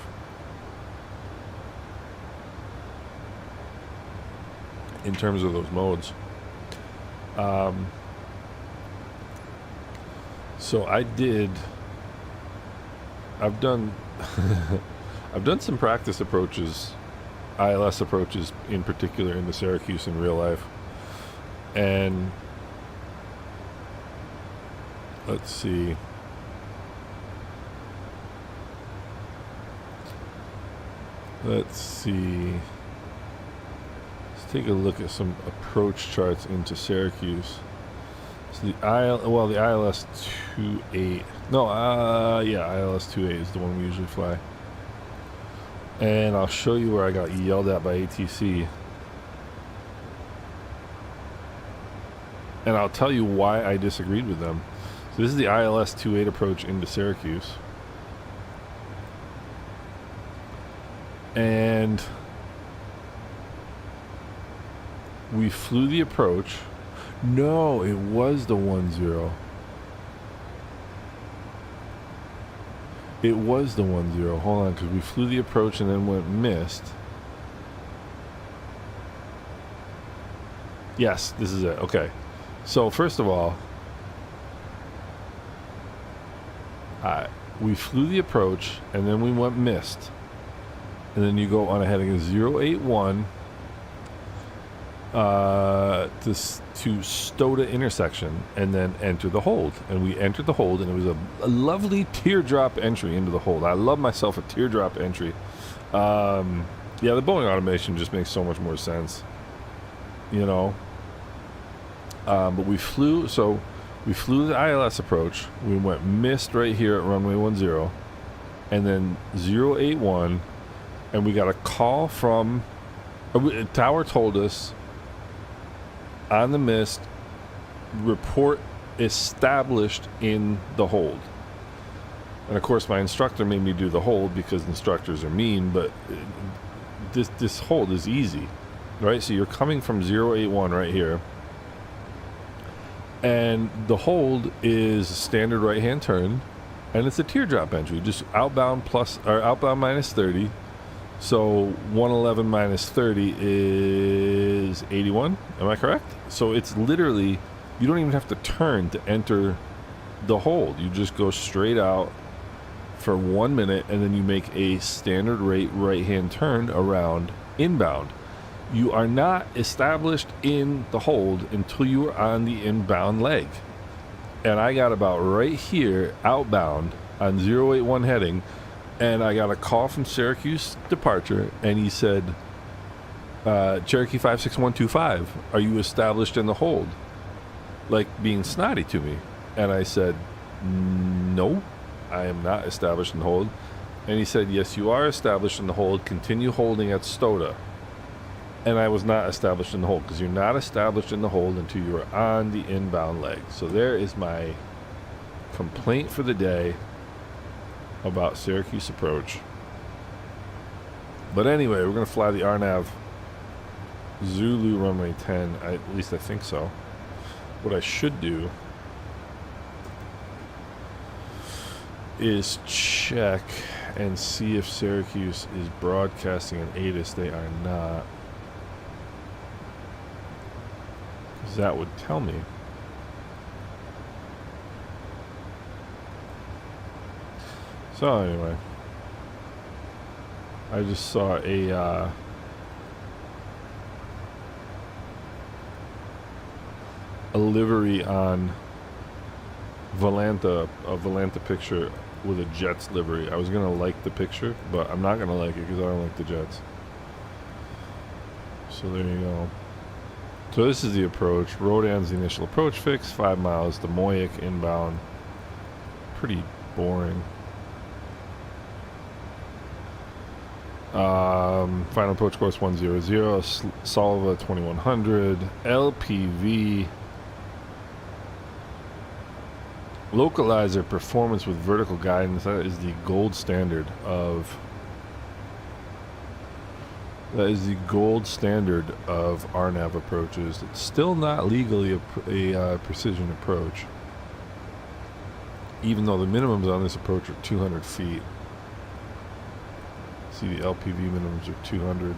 those modes. So I've done I've done some practice approaches, ILS approaches in particular, in the Syracuse in real life. And let's see. Let's take a look at some approach charts into Syracuse. So the ILS 28. No, ILS 28 is the one we usually fly. And I'll show you where I got yelled at by ATC. And I'll tell you why I disagreed with them. So this is the ILS 28 approach into Syracuse. And we flew the approach. No, it was the 10. It was the 10. Hold on, because we flew the approach and then went missed. Yes, this is it. Okay. So first of all, we flew the approach and then we went missed. And then you go on a heading of 081 to Stoda intersection and then enter the hold. And we entered the hold, and it was a lovely teardrop entry into the hold. I love myself a teardrop entry. Yeah, the Boeing automation just makes so much more sense, you know. But we flew the ILS approach. We went missed right here at runway 10, and then 081, and we got a call from tower told us on the mist, report established in the hold. And of course my instructor made me do the hold because instructors are mean, but this hold is easy, right? So you're coming from 081 right here, and the hold is standard right hand turn, and it's a teardrop entry, just outbound minus 30. So 111 minus 30 is 81. Am I correct? So it's literally, you don't even have to turn to enter the hold. You just go straight out for 1 minute, and then you make a standard rate right-hand turn around inbound. You are not established in the hold until you are on the inbound leg. And I got about right here outbound on 081 heading, and I got a call from Syracuse departure, and he said, Cherokee 56125, are you established in the hold? Like being snotty to me. And I said, no, I am not established in the hold. And he said, yes, you are established in the hold. Continue holding at Stoda. And I was not established in the hold, because you're not established in the hold until you are on the inbound leg. So there is my complaint for the day about Syracuse approach. But anyway, we're going to fly the RNAV Zulu runway 10. At least I think so. What I should do is check and see if Syracuse is broadcasting an ATIS. They are not. Because that would tell me. So anyway, I just saw a livery on Volanta, a Volanta picture with a Jets livery. I was gonna like the picture, but I'm not gonna like it because I don't like the Jets. So there you go. So this is the approach. Rodan's the initial approach fix, 5 miles. The Moyak inbound. Pretty boring. Final approach course 100. Salva 2100. LPV. Localizer performance with vertical guidance. That is the gold standard of. That is the gold standard of RNAV approaches. It's still not legally a precision approach, even though the minimums on this approach are 200 feet. See, the LPV minimums are 200.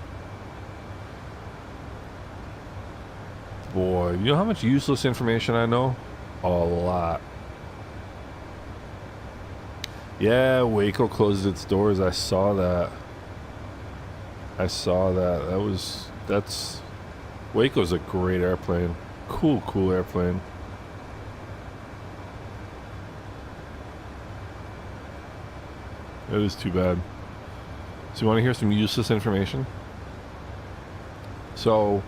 Boy, you know how much useless information I know? A lot. Yeah, Waco closes its doors. I saw that. That's Waco's a great airplane. Cool airplane. It is too bad. So you want to hear some useless information? So,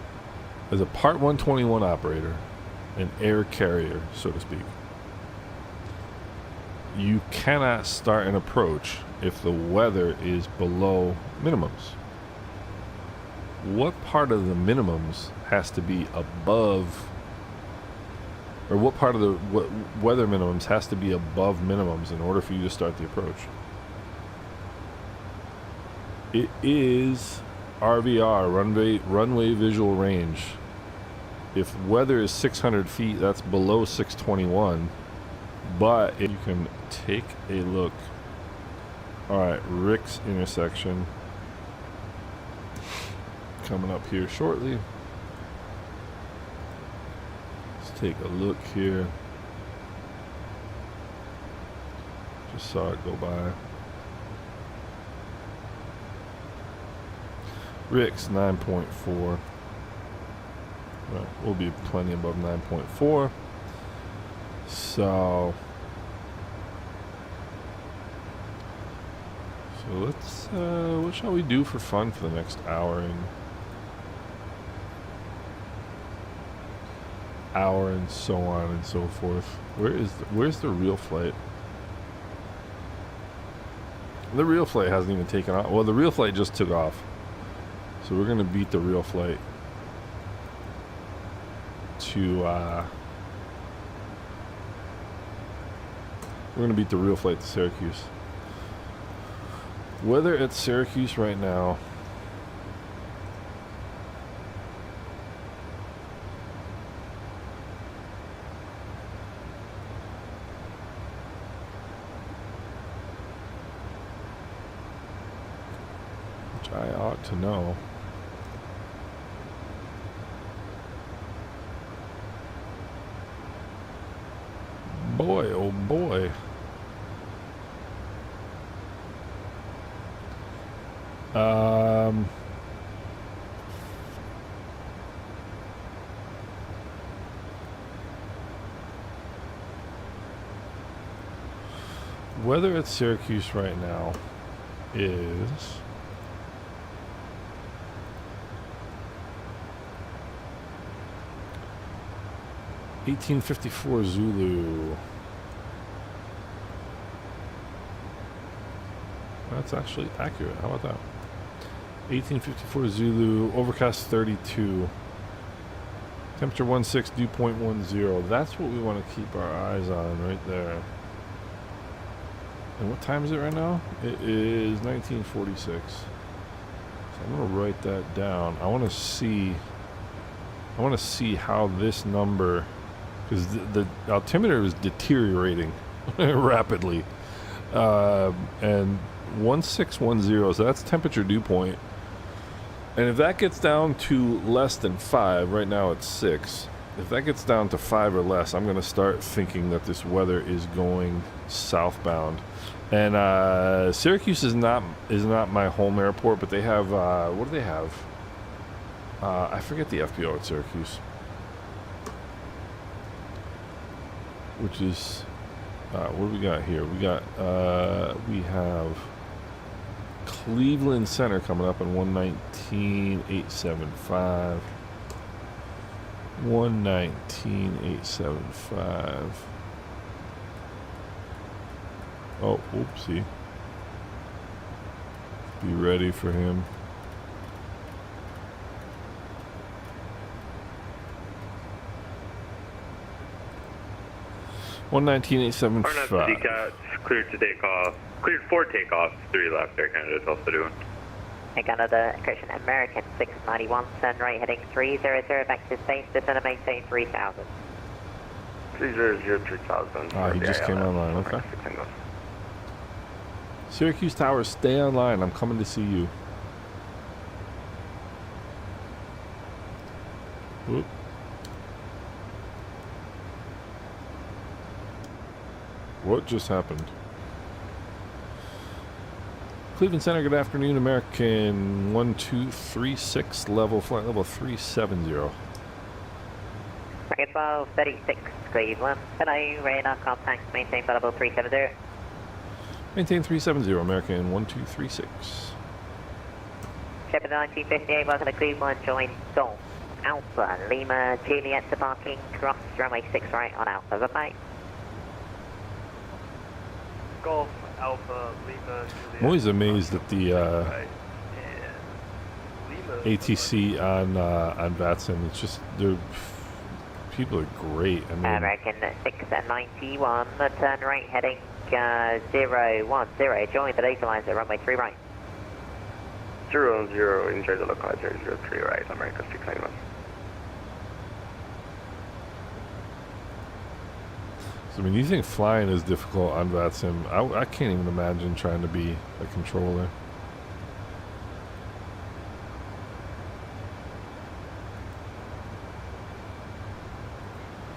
as a Part 121 operator, an air carrier, so to speak, you cannot start an approach if the weather is below minimums. What part of the minimums has to be above, or what part of the weather minimums has to be above minimums in order for you to start the approach? It is RVR, runway visual range. If weather is 600 feet, that's below 621. But if you can take a look. Alright, Rick's intersection. Coming up here shortly. Let's take a look here. Just saw it go by. Rick's 9.4. Well, we'll be plenty above 9.4. So let's what shall we do for fun for the next hour and so on and so forth. Where's the real flight? The real flight hasn't even taken off. Well, the real flight just took off. So we're gonna beat the real flight to we're gonna beat the real flight to Syracuse. Weather at Syracuse right now. Which I ought to know. Boy, oh boy. Weather at Syracuse right now is 1854 Zulu. That's actually accurate. How about that? 1854 Zulu, overcast 32. Temperature 16, dew point 10. That's what we want to keep our eyes on right there. And what time is it right now? It is 1946. So I'm going to write that down. I want to see how this number, because the altimeter is deteriorating rapidly. And 1610, so that's temperature dew point. And if that gets down to less than 5, right now it's 6. If that gets down to 5 or less, I'm going to start thinking that this weather is going southbound. And Syracuse is not my home airport, but they have what do they have? I forget the FBO at Syracuse, which is what do we got here? We have Cleveland Center coming up in 119.875. 119.875. Oh, oopsie. Be ready for him. $119.875. Cleared to take off. Cleared for takeoff. 3 left. Air Canada Delta 31. Air Canada, correction, American 691, turn right heading 300 back to space, descend and maintain 3000. 300, 3000. Ah, he just came online, okay. Syracuse Tower, stay online. I'm coming to see you. Whoop. What just happened? Cleveland Center, good afternoon. American 1236, flight level 370. American 1236, Cleveland. Hello, radar contact, maintain flight level 370. Maintain 370, American 1236. Shepard 1958, welcome to Cleveland, join Golf Alpha Lima Juliet to parking, cross runway 6 right on Alpha, bye-bye. Golf Alpha Lima Juliet. I'm always amazed at the ATC on VATSIM. It's just, people are great. I mean, American 691, turn right heading 010, join the localizer at runway 3 right. 010, enjoy the localizer 03 right, America 691. So, I mean, you think flying is difficult on VATSIM. I can't even imagine trying to be a controller.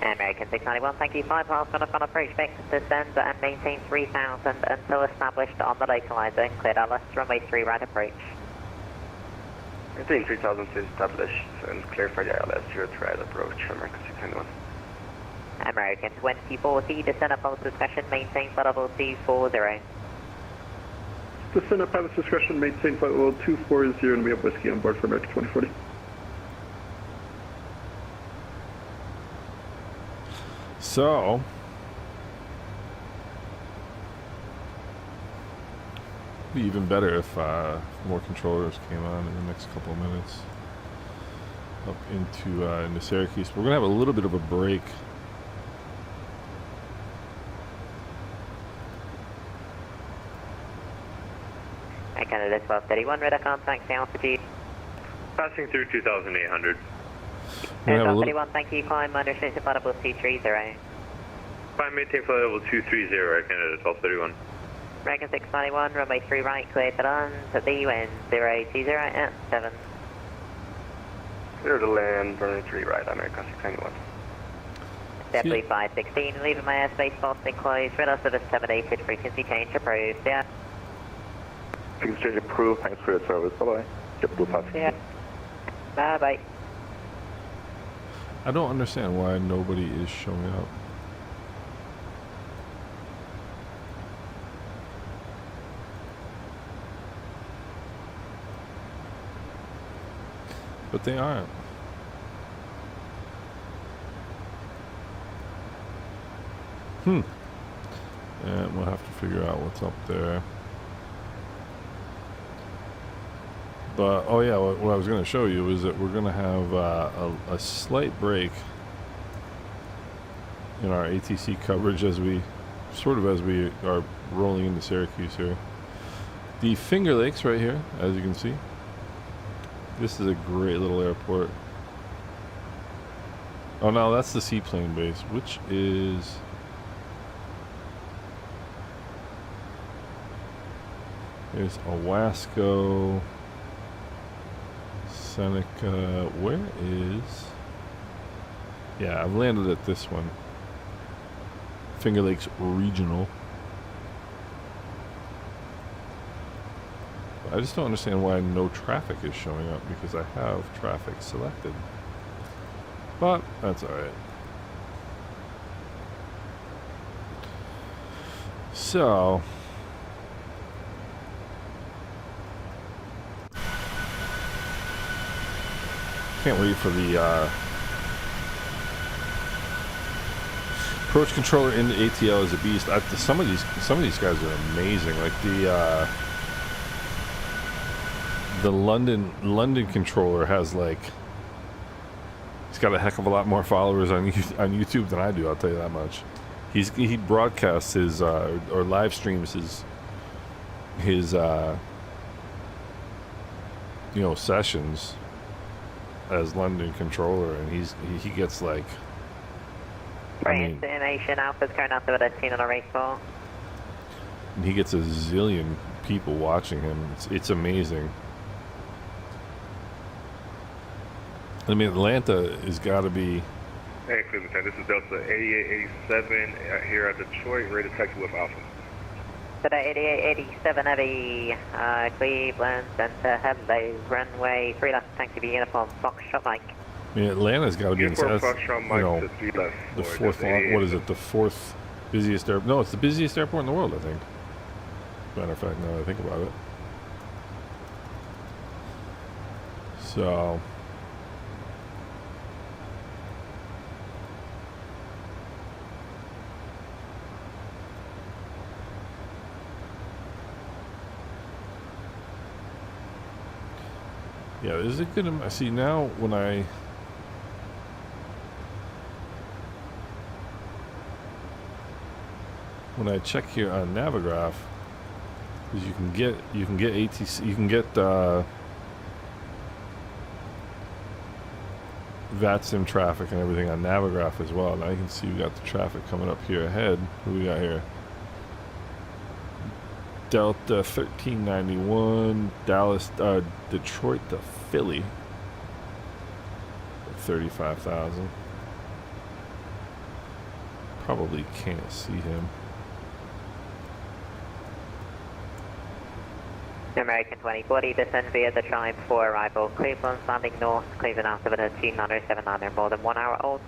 American 691, thank you. 5 miles on approach, vector descend and maintain 3000 until established on the localizer. Clear Dallas, runway 3 right approach. Maintain 3000 is established and clear for the ILS 03 right approach, America 691. American 2040, descend at pilot's discretion, maintain flight level 240. Descend at pilot's discretion, maintain flight level 240, and we have whiskey on board for American 2040. So, it'd be even better if more controllers came on in the next couple of minutes up into Syracuse. We're gonna have a little bit of a break. Canada 1231, radar contact, altitude. Passing through 2800. 1231, thank you, climb under station flight level 230. Climb maintain flight level 230, Air Canada 1231. American 691, runway 3 right, clear to land, to the wind 020 at 7. Clear to land, runway 3 right, America 691. Depthly 516, leaving my airspace, Boston closed, radar service terminated, frequency change approved, yeah. Exchange approved. Thanks for your service. Bye-bye. JetBlue Fox. Yeah. Bye-bye. I don't understand why nobody is showing up. But they aren't. And we'll have to figure out what's up there. But, oh yeah, what I was going to show you is that we're going to have a slight break in our ATC coverage as we are rolling into Syracuse here. The Finger Lakes right here, as you can see. This is a great little airport. Oh no, that's the seaplane base, which is... There's Owasco, Seneca. Where is... Yeah, I've landed at this one. Finger Lakes Regional. I just don't understand why no traffic is showing up, because I have traffic selected. But that's alright. So... Can't wait for the approach controller in the ATL is a beast. Some of these guys are amazing. Like the London controller has like, he's got a heck of a lot more followers on YouTube than I do. I'll tell you that much. He broadcasts his or live streams his sessions as London controller, and he gets like, Destination Alpha's current altimeter on a race ball. And he gets a zillion people watching him. It's amazing. I mean, Atlanta has got to be. Hey, Cleveland, this is Delta 8887 here at Detroit, ready to taxi with Alpha. Delta 8887 Heavy, Cleveland Center, hello, runway 3 left, taxi to uniform, Foxtrot Mike. I mean, Atlanta's got to be Uniform Foxtrot Mike to 3 left. The fourth, what is it, the fourth busiest airport? No, it's the busiest airport in the world, I think. Matter of fact, now that I think about it. So... Yeah, is it good? See, now when I check here on Navigraph, because you can get ATC, you can get VATSIM traffic and everything on Navigraph as well. Now you can see we got the traffic coming up here ahead. Who we got here? Delta 1391, Dallas, Detroit to Philly, 35,000. Probably can't see him. American 2040, descend via the Tribe for arrival. Cleveland landing north, Cleveland altimeter 2979, more than 1 hour old.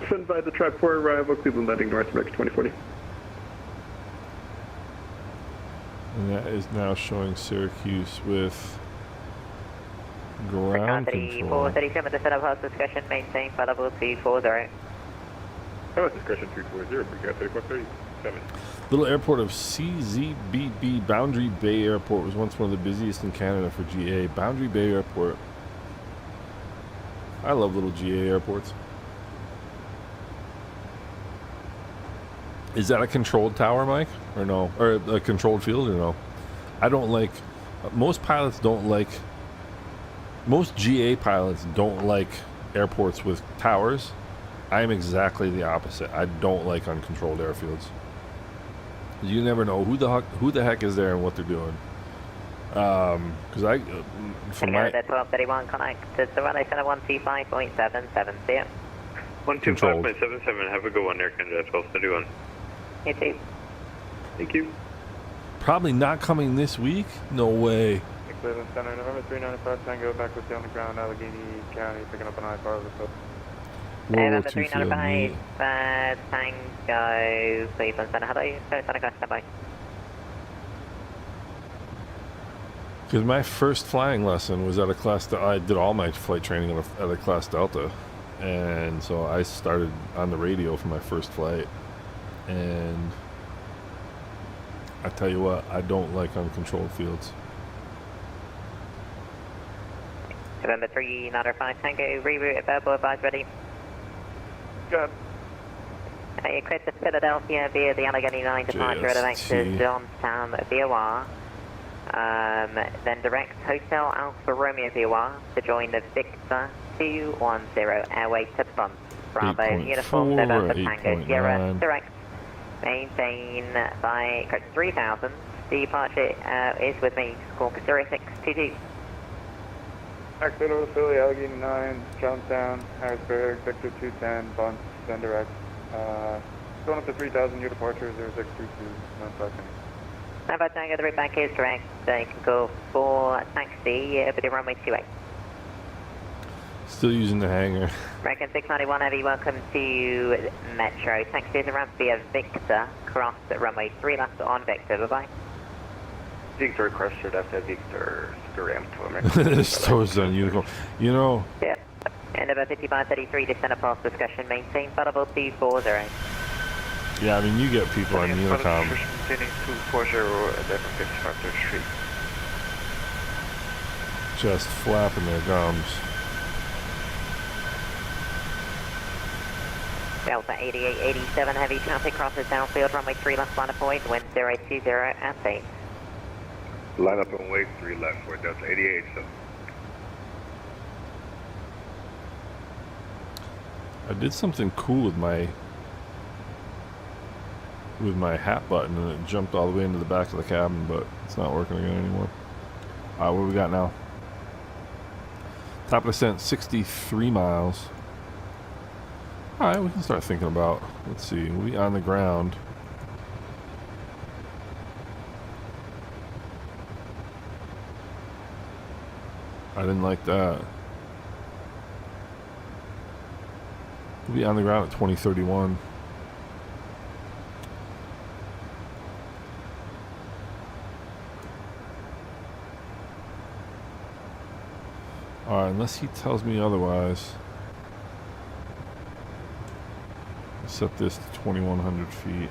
Descend by the Tribe for arrival, Cleveland landing north, American 2040. And that is now showing Syracuse with ground control. 437, descend of house discussion, maintain flight level 240. House discussion 240, Brigade 3437. Little airport of CZBB, Boundary Bay Airport, was once one of the busiest in Canada for GA. Boundary Bay Airport. I love little GA airports. Is that a controlled tower, Mike? Or no? Or a controlled field, or no? I don't like... Most pilots don't like... Most GA pilots don't like airports with towers. I am exactly the opposite. I don't like uncontrolled airfields. You never know who the heck is there and what they're doing. Because I... from my... 1231 connected to runway center 125.770. 125.77, have a good one there, Canada 1231. You too. Thank you. Probably not coming this week. No way. Cleveland Center, November 395 Tango, back with you on the ground, Allegheny County, picking up an I-5 of the World War November II field 395 meet. Tango, Cleveland Center. Hello, Center, go standby. Because my first flying lesson was at a class. I did all my flight training at a class Delta, and so I started on the radio for my first flight. And I tell you what, I don't like uncontrolled fields. November 395 Tango, reroute, verbal advise ready. Good. You cleared to Philadelphia via the Allegheny Line departure at JST. Johnstown VOR. Then direct Hotel Alpha Romeo VOR to join the Victor 210 airway to front. Bravo, 8.4, uniform November Tango, 8.9. Sierra, direct. Maintain by correct 3000. Departure is with me, squawk 0622. Exit over Philly, Allegheny 9, Johnstown, Harrisburg, Victor 210, Bunce, then direct. Going up to 3000, your departure 0632, 95. November Tango, the route back is direct. You can go for taxi over the runway 28. Still using the hangar. American 691 Heavy, welcome to Metro. Taxi is around via Victor, cross at runway 3 left on Victor, bye-bye. Victor Crusher, after Victor, ramp to American. This toes on uniform. You know, Yeah. And about 5533, descend pass discussion, maintain Butterball 240. yeah, I mean, you get people on Unicom Maintaining 240 at 55 Street. just flapping their gums. Delta 8887 Heavy, traffic crosses downfield, runway 3 left line of point, wind 020 at 8. Line up and wait 3 left for Delta 88. So I did something cool with my hat button, and it jumped all the way into the back of the cabin, but it's not working again anymore. What do we got now? Top of descent, 63 miles. All right, we can start thinking about, let's see, we on the ground. I didn't like that. We'll be on the ground at 2031. Alright, unless he tells me otherwise. Set this to 2100 feet.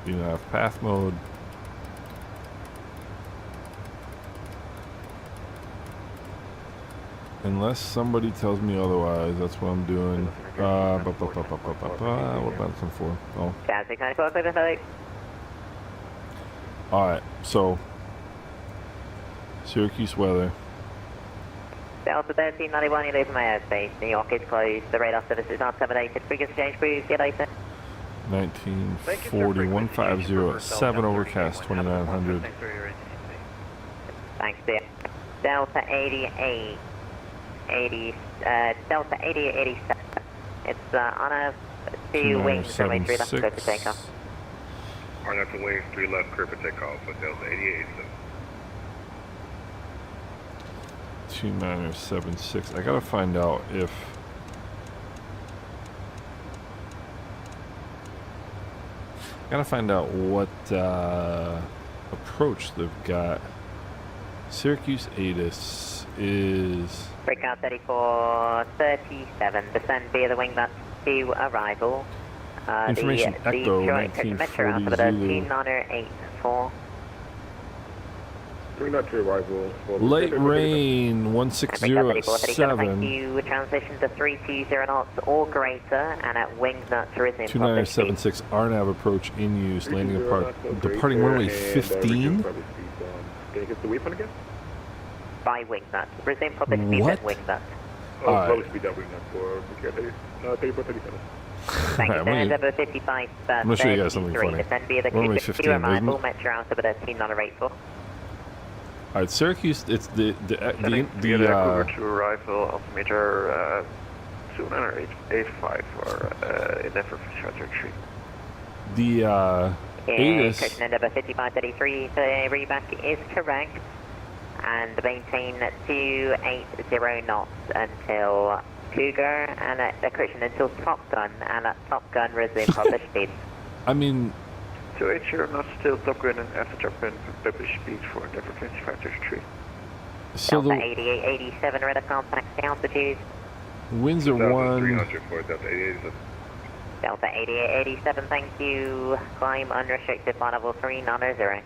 You have path mode. Unless somebody tells me otherwise, that's what I'm doing. What bouncing for? Oh. Alright, so Syracuse weather. Delta 1391, you leave my airspace. New York is closed. The radar services are terminated. Frequency change, please. See you later. 1940, 150 at 7 overcast, 2900. Thanks, dear. Delta 88. Delta 8887. It's on a 2 wings, runway 3 left, clear for takeoff. Line up and wait 3 left, clear for takeoff with Delta 88. So 2976. I gotta find out if what approach they've got. Syracuse ATIS is Breakout 3437. Descend via the wing nut to arrival. Information Echo 1940 Zulu. 2984. Bring that to arrival. Light rain 160 at 7. Thank you. Transition to 320 knots or greater, and at wing nut to resume. 2976 RNAV approach in use. Landing departing runway 15. Can you get the waypoint again? By wing nut. Resume public speed at wing nut. Oh, Alright. lowest speed that wing nut for 3437. Thank you. Alright, Number 55. I'm gonna show you guys something funny. Descend via the Runway Cooper 15, arrival. isn't it? Metro out of 13984. Alright, Syracuse, it's the Over to arrival, altimeter 285 for endeavor charger tree. The ATIS, Cushion number 5533 for reback is correct. And maintain 280 knots until Cougar and the cushion until Top Gun, and at Top Gun resume published speed. I mean, 280 knots still top gun and after top gun published speed for endeavor 5533. so Delta the 8887 radar contact altitude. winds are 1. 300 for Delta 88. Delta 8887, thank you. Climb unrestricted flight level 390.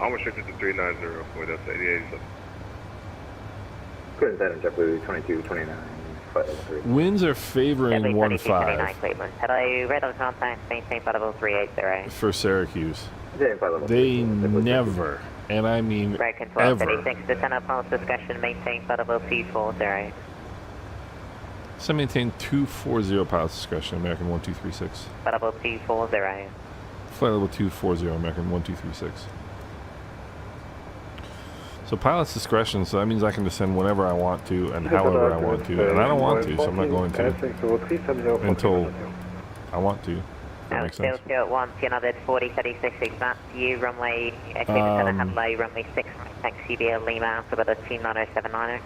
I'm restricted to 390 for Delta 88. Clear that on JetBlue 2229, flight level 3. Winds are favoring 1-5 Cleveland. Hello, radar contact, maintain flight level 380. for Syracuse. Yeah, flight level They 3. never, and I mean American ever, 1236, descend up pulse discussion, maintain flight level 240. so maintain 240 pilots discretion, American 1236. Flight level 240. Flight level 240, American 1236. So pilot's discretion, so that means I can descend whenever I want to and however I want to. And I don't want to, so I'm not going to until I want to. That makes sense. Still at 1, another 4036 exact view, runway, equipment center, hello, runway 6, taxi via Lima, Alpha, about a 29079.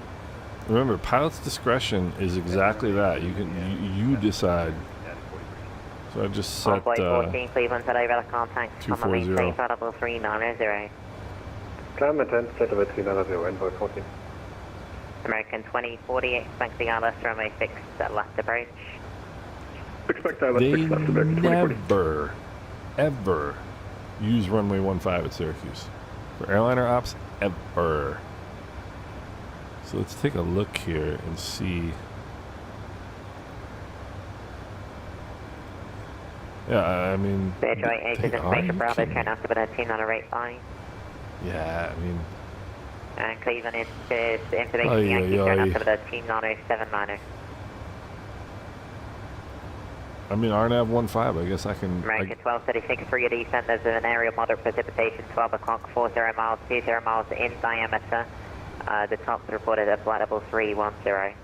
Remember, pilot's discretion is exactly that. You can you decide. So I just set Flight 14, Cleveland, hello, radar contact, 240. maintain flight level 390. Climb at 10, set over 390, envoy 14. American 2040, expecting ILS runway 6 at left approach. Expect ILS they 6 left, American 2040. never, ever use runway 15 at Syracuse for airliner ops ever. So let's take a look here and see. Yeah, I mean, Detroit 8 is are information you Bravo, kidding turn me? after about a 29085. Yeah, I mean, And Cleveland is information Ay, Yankee, ay, turn ay. after about a 29079. RNAV 15. I guess I can. American 1236, 3 at descent, there's an area of moderate precipitation, 12 o'clock, 40 miles, 20 miles in diameter. The top's reported at flight level 310.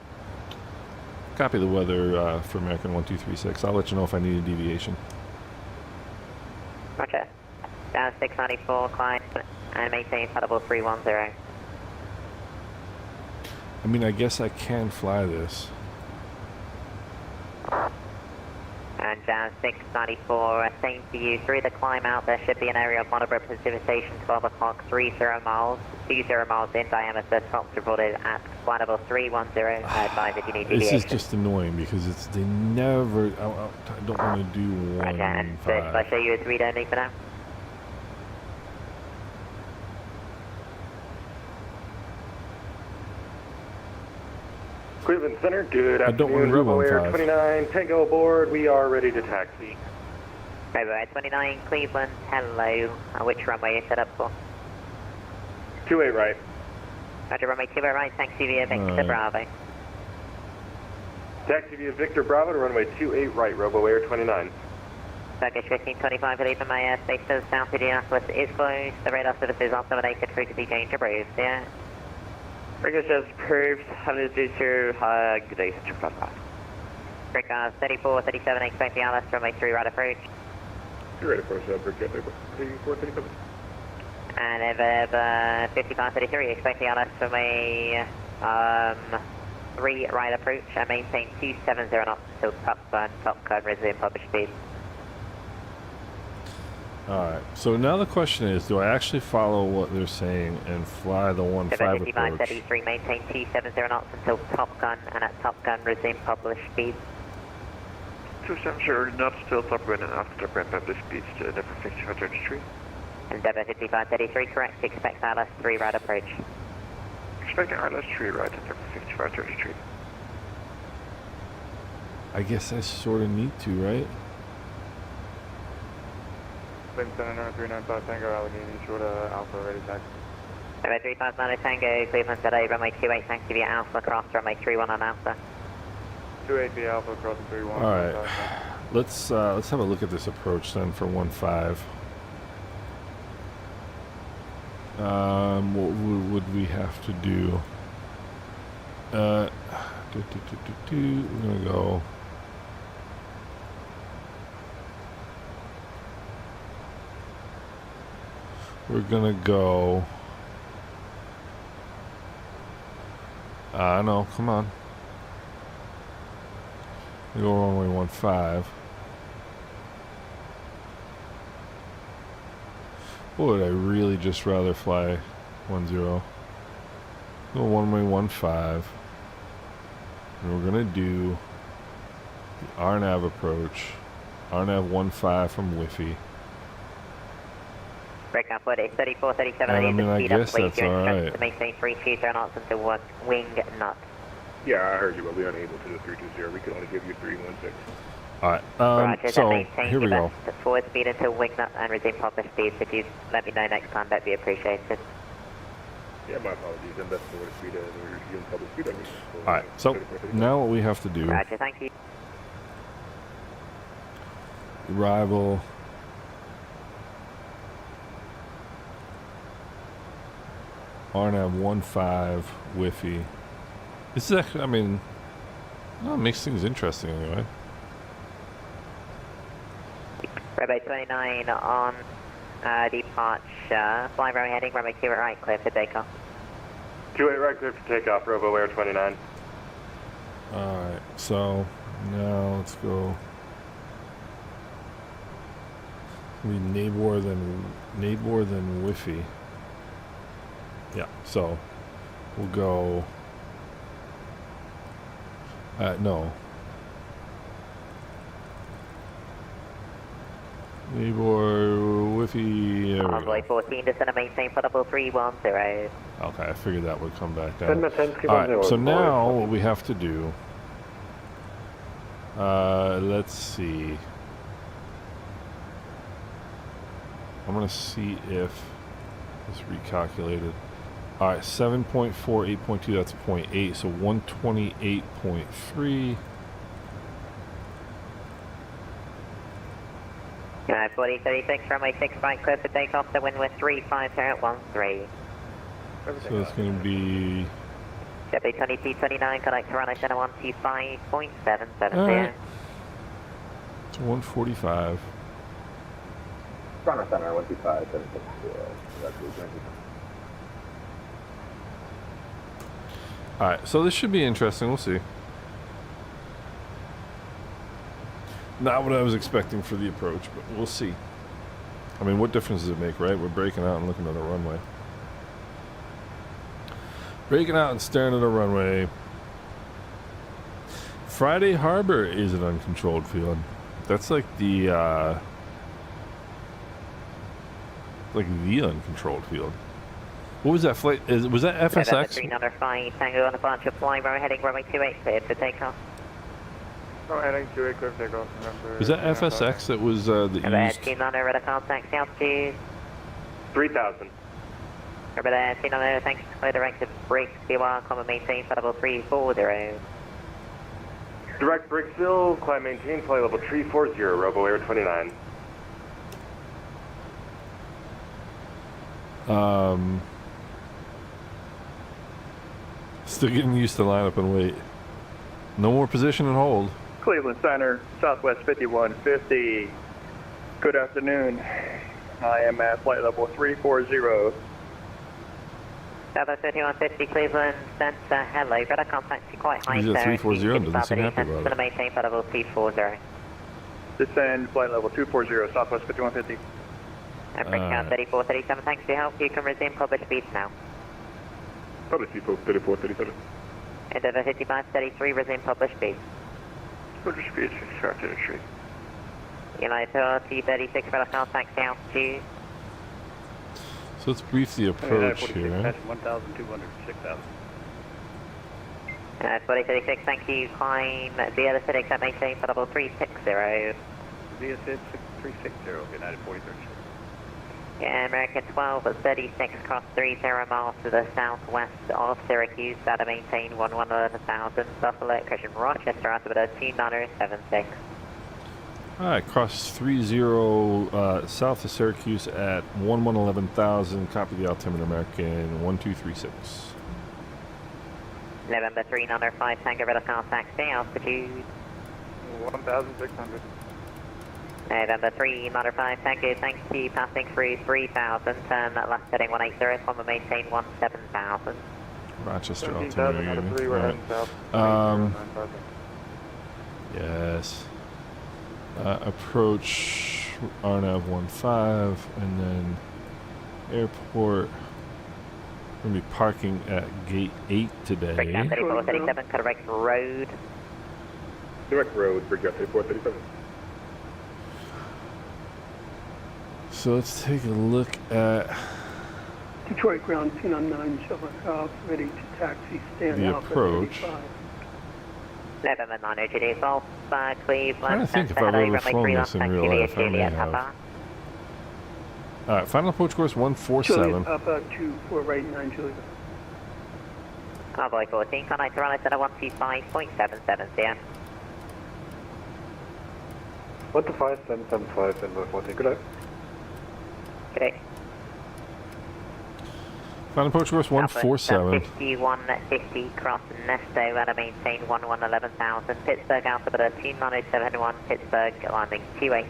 Copy the weather for American 1236. I'll let you know if I need a deviation. Roger. Down 694, climb, and maintain flight level 310. I mean, I guess I can fly this. And down 694, same to you. Through the climb out, there should be an area of moderate precipitation, 12 o'clock, 30 miles, 20 miles in diameter. Tops reported at flight level 310. Advise if you need This deviation. is just annoying because they never. I don't want to do Okay, and so shall I 1-5. show you a 3 only for now? Cleveland Center, good I don't wanna afternoon. do Rebel Air 15. 29, Tango aboard. We are ready to taxi. February 29, Cleveland, hello. Which runway is set up for? 28 right. Roger, runway 2 right, taxi via Victor Alright. Bravo. Taxi via Victor Bravo to runway 28 right, Robo Air 29. Turkish 1525, leave from my airspace to the south of Indianapolis is closed. The radar service is off, eliminated, frequency change approved, yeah. Frequency is approved, hello to good day, Central Flight. Breakers 34, 37, expecting ILS, runway 3 right approach. You're ready for us, Bridget. 3437. And over 5533, expecting ILS, runway 3 right approach, and maintain 270 knots until top gun, resume published speed. Alright, so now the question is, do I actually follow what they're saying and fly the 1-5 approach? 5533, maintain 270 knots until top gun, and at top gun, resume published speed. 270 knots still top gun and after top gun published speeds to endeavor 5533. Endeavour 5533, correct, expect ILS 3 right approach. Expecting ILS 3 right, endeavor 5533. I guess I sort of need to, right? Cleveland Center, 395 Tango, Allegheny, short Alpha, ready taxi. Runway 359 Tango, Cleveland today, runway 28 taxi via Alpha, cross runway 31 on Alpha. 28 via Alpha, crossing 31. Alright, let's have a look at this approach then for 1-5. What would we have to do? We're gonna go. We're gonna go. No, come on. We go runway 15. Or would I really just rather fly 10? Go runway 15. And we're gonna do the RNAV approach. RNAV 15 from Wi-Fi. Break up, 34, 37, And I mean, I guess that's alright. To maintain 320 knots into wing nut. Yeah, I heard you, but we're unable to do 320. We can only give you 316. Alright, Roger, so maintain here we your go. best forward speed until wing nut and resume proper speed. If you let me know next time, that'd be appreciated. Yeah, my apologies. And that's forward speed and we're using public speed. Alright, so now what we have to do. Roger, thank you. Arrival. RNAV 15 Wi-Fi. This is actually, I mean, well, it makes things interesting anyway. Runway 29 on departure. Fly runway heading, runway 2 right, clear for takeoff. 28 right, clear for takeoff, Robo Air 29. Alright, so now let's go. We neighbor than Wi-Fi. Yeah, so we'll go. No. Neighbor Wi-Fi. Envoy 14, descend and maintain for level 310. Okay, I figured that would come back down. Alright, so now what we have to do. Let's see. I'm gonna see if it's recalculated. Alright, 7.4, 8.2, that's 0.8, so 128.3. 4036, runway 6 right, clear for takeoff, the wind with 35013. So it's gonna be. Deputy 2229, connect to runway center 125.770. Alright. It's 145. Runway center 125.760. Alright, so this should be interesting. We'll see. Not what I was expecting for the approach, but we'll see. I mean, what difference does it make, right? We're breaking out and looking at a runway. Breaking out and staring at a runway. Friday Harbor is an uncontrolled field. That's like the uncontrolled field. What was that flight? Was that FSX? 305, Tango on a bunch of flying runway heading runway 28 cleared for takeoff. Oh, heading 28 clear for takeoff, remember. Was that FSX that was the east? Team Nano, radar contact, altitude. 3,000. Over there, Team Nano, thanks. Clear directive, brakes, COR, climb and maintain for level 340. Direct Bricksville, climb maintain, flight level 340, Robo Air 29. Still getting used to line up and wait. No more position and hold. Cleveland Center, Southwest 5150. Good afternoon. I am at flight level 340. Southwest 5150, Cleveland Center, hello. Radar contact quite high. He's at 340 and doesn't seem happy about it. Going to maintain for level 340. Descend flight level 240, Southwest 5150. And bring count 3437, thanks for your help. You can resume public speeds now. Public speed, 3437. Endeavour 5533, resume public speeds. Public speed, 6533. United T36, radar contact altitude. So let's brief the approach here. 1,200, 6,000. 4036, thank you. Climb via the FedEx at maintain for level 360. Via 360, United 4036. Yeah, American 12 at 36, cross 30 miles to the southwest of Syracuse, data maintain 11,000, Buffalo, Christian Rochester, altimeter 2976. Alright, cross 30 south of Syracuse at 11,000, copy the altimeter American 1236. November 395 Tango Red Car Taxi, altitude. 1,600. November 395 Tango, thank you, passing through 3,000, turn left heading 180, climb and maintain 17,000. Rochester 17,000 out of 3, we're heading south. Yes. Approach RNAV 15, and then airport. We're going to be parking at gate 8 today. Breakdown 3437, correct road. Direct road, Breakdown 3437. So let's take a look at Detroit ground 299 Shelburne House, ready to taxi, stand the Alpha approach. 85. November 900 Golf, Cleveland. Trying to think if I've ever flown this in real life. I may have. Alright, final approach course 147. Juliet Papa 24 right 9 Juliet. Cowboy 14, contact Toronto Center 125.77 cm. 125.775 and 14, good night. Okay. Final approach course 147. 5150, cross Nesto, and maintain 11,000. Pittsburgh, altimeter 29071, Pittsburgh, landing 28.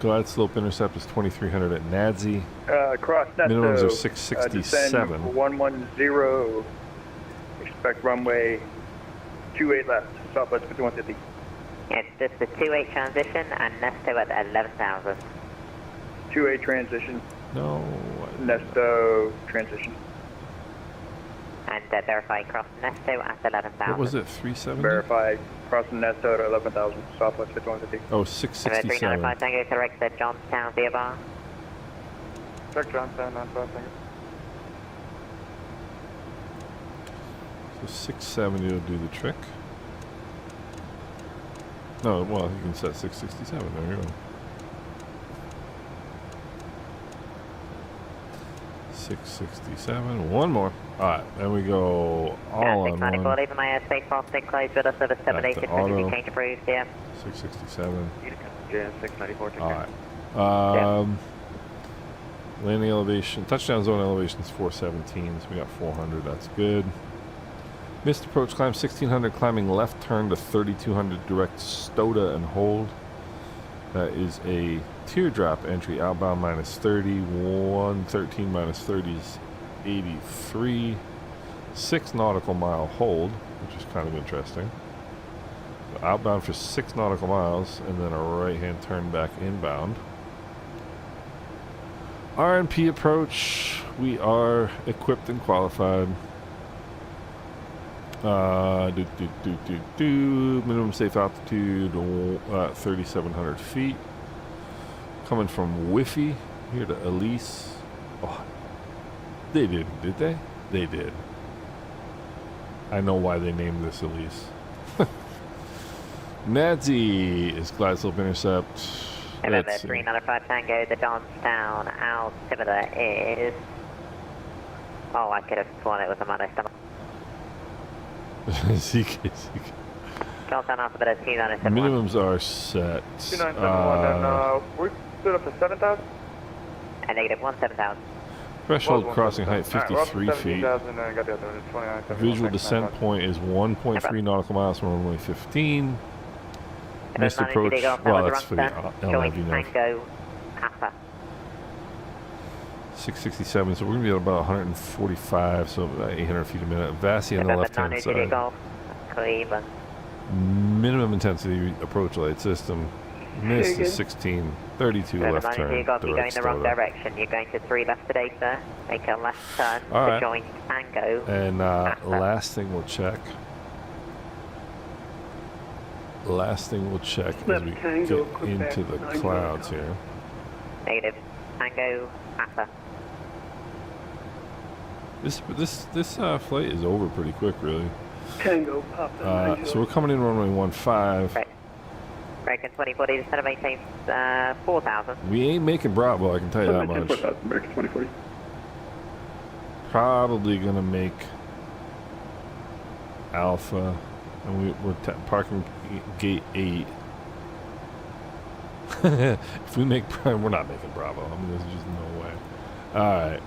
Glide slope intercept is 2300 at NADSI. Cross Nesto. Minimums are 667. Descend 110. Expect runway 28 left, Southwest 5150. It's just the 28 transition and Nesto at 11,000. 28 transition, No. Nesto transition. And verify cross Nesto at 11,000. What was it? 370? Verify crossing Nesto at 11,000, Southwest 5150. Oh, 395 667. Tango, correct at Johnstown via bar. Check Johnstown, 95, thank you. So 670 will do the trick. No, well, you can set 667. There you go. 667. One more. Alright, then we go all on 694, one. leaving my airspace while stay closed with us over 78, to continue auto. change approved, yeah. 667. Yeah, 694. Alright. Landing elevation, touchdown zone elevation is 417, so we got 400, that's good. Missed approach climb 1600, climbing left turn to 3200, direct Stoda and hold. That is a teardrop entry, outbound minus 30, 113 minus 30 is 83, 6 nautical mile hold, which is kind of interesting. So outbound for 6 nautical miles, and then a right hand turn back inbound. RNP approach, we are equipped and qualified. Minimum safe altitude 3,700 feet. Coming from Whiffy here to Elise. Oh, they didn't, did they? They did. I know why they named this Elise. NADSI is glide slope intercept. November 395 Tango, the Johnstown altimeter is... Oh, I could have sworn it was a minus number. CK. Johnstown altimeter 2971. Minimums are set. 2971, and we stood up to 7,000? And negative 17,000. Threshold crossing height Alright, we're up to 53 feet. 17,000 and got the other 2971. Visual descent point is 1.3 nautical miles from runway 15. Missed approach, well, that's for the LIV nav. Tango, Papa. 667, so we're going to be at about 145, so about 800 feet a minute. Vassie on the left-hand side. Golf, Cleveland. Minimum intensity approach light system. Missed is 16, 32 left turn. Golf, you're going direct the wrong Stoda. direction. You're going to 3 left today, sir. Make a left turn All to right. join Tango. And Papa. last thing we'll check as Left we Tango, get Quebec, into the 9 clouds Golf. here. Negative. Tango, Papa. This flight is over pretty quick, really. Tango Papa 9 So we're coming in runway 15. Right. American 2040, the center maintains 4,000. We ain't making Bravo, I can tell you that much. American 2040. Probably gonna make Alpha, and we're parking gate 8. If we make Prime, we're not making Bravo. I mean, there's just no way. All right.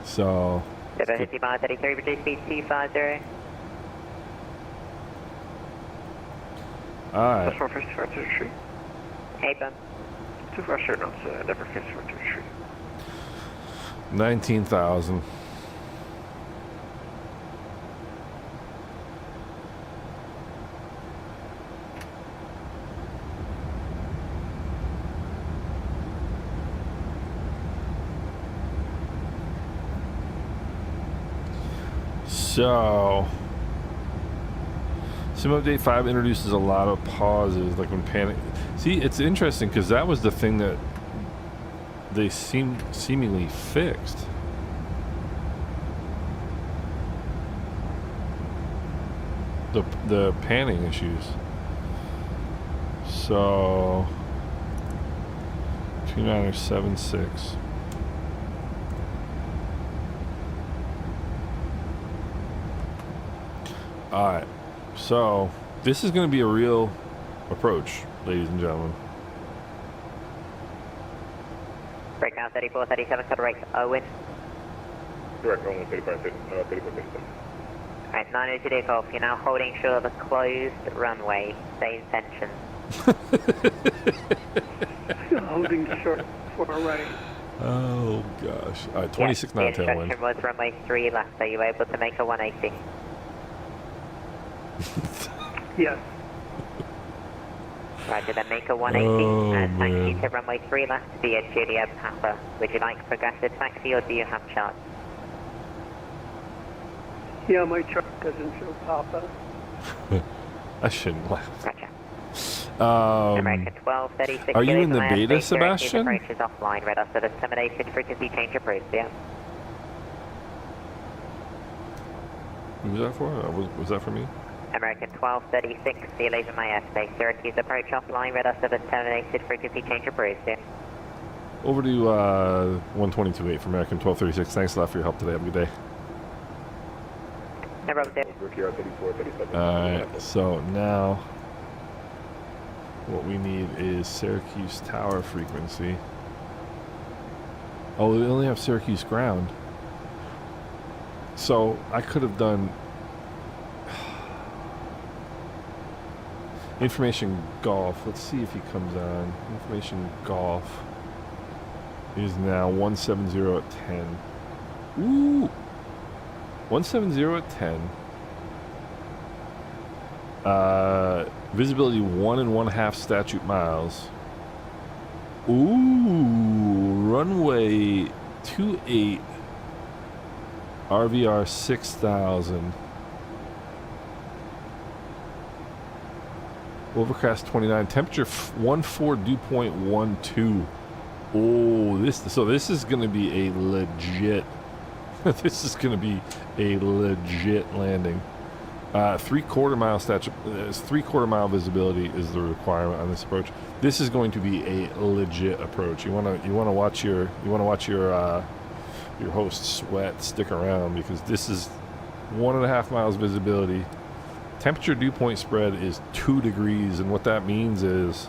So. 5533, reduce speed 250. Alright. That's 155 to retreat. Hey, bum. 250 knots, never 54 to retreat. 19,000. So, Sim Update 5 introduces a lot of pauses, like when panic. See, it's interesting because that was the thing that they seemingly fixed. The panning issues. So, 2976. Alright, so this is going to be a real approach, ladies and gentlemen. Breakdown 34, 37, cut rate Owen. Direct Owen 35, 35. Alright, 902 takeoff. You're now holding short of a closed runway. Stay in tension. Holding short for right. Oh gosh. Alright, 26 knot The tailwind. instruction was runway 3 left. Are you able to make a 180? Yes. Roger, then make a 180 and taxi to runway 3 left via Julia Papa. Would you like progressive taxi or do you have chart? Yeah, my chart doesn't show Papa. I shouldn't laugh. Roger. Um, American 1236. are you in the beta, Sebastian? Approach is offline. Radar service terminated. Frequency change approved. Yeah. Who was that for? Was that for me? American 1236. See you later, my airspace. Syracuse approach offline. Radar service terminated. Frequency change approved. Yeah. Over to 122.8 for American 1236. Thanks a lot for your help today. Have a good day. No problem, sir. Rookie 34, 37. Alright, so now what we need is Syracuse tower frequency. Oh, we only have Syracuse ground. So I could have done information golf. Let's see if he comes on. Information golf is now 170 at 10. Ooh! 170 at 10. Visibility 1 1/2 statute miles. Ooh, runway 28. RVR 6000. Overcast 29. Temperature 14 dew point 12. Oh, this is going to be a legit. This is going to be a legit landing. 3/4 mile statute, 3/4 mile visibility is the requirement on this approach. This is going to be a legit approach. You want to watch your host sweat. Stick around because this is 1.5 miles visibility. Temperature dew point spread is 2 degrees, and what that means is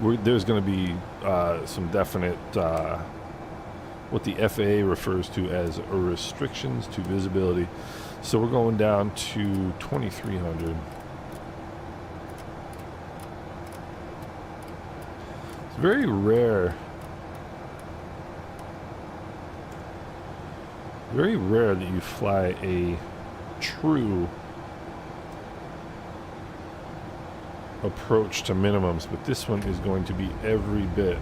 there's going to be some definite what the FAA refers to as restrictions to visibility. So we're going down to 2300. It's very rare. Very rare that you fly a true approach to minimums, but this one is going to be every bit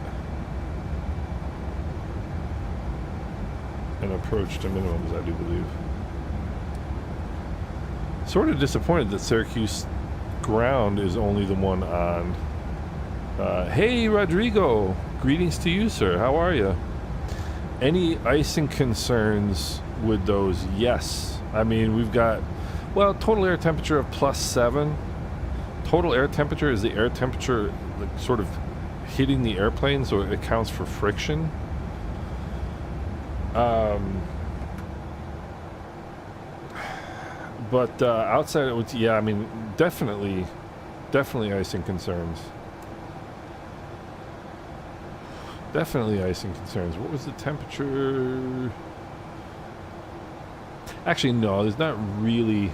an approach to minimums, I do believe. Sort of disappointed that Syracuse ground is only the one on. Hey, Rodrigo. Greetings to you, sir. How are you? Any icing concerns with those? Yes. I mean, we've got, well, total air temperature of +7. Total air temperature is the air temperature like, sort of hitting the airplane, so it accounts for friction. But outside of it, yeah, I mean, definitely icing concerns. Definitely icing concerns. What was the temperature? Actually, no, there's not really.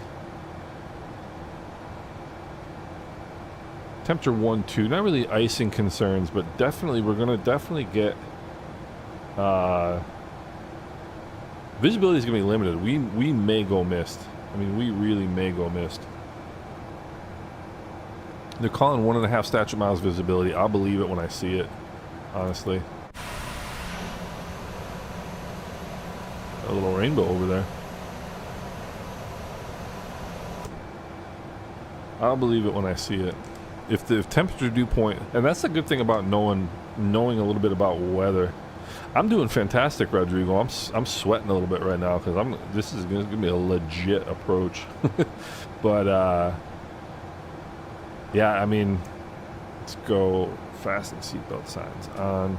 temperature 1, 2. Not really icing concerns, but definitely we're gonna definitely get visibility is gonna be limited. We may go missed. I mean, we really may go missed. They're calling 1.5 statute miles visibility. I'll believe it when I see it, honestly. A little rainbow over there. I'll believe it when I see it. If the temperature dew point, and that's the good thing about knowing a little bit about weather. I'm doing fantastic, Rodrigo. I'm sweating a little bit right now because this is gonna be a legit approach. But yeah, I mean, let's go. Fasten seatbelt signs on.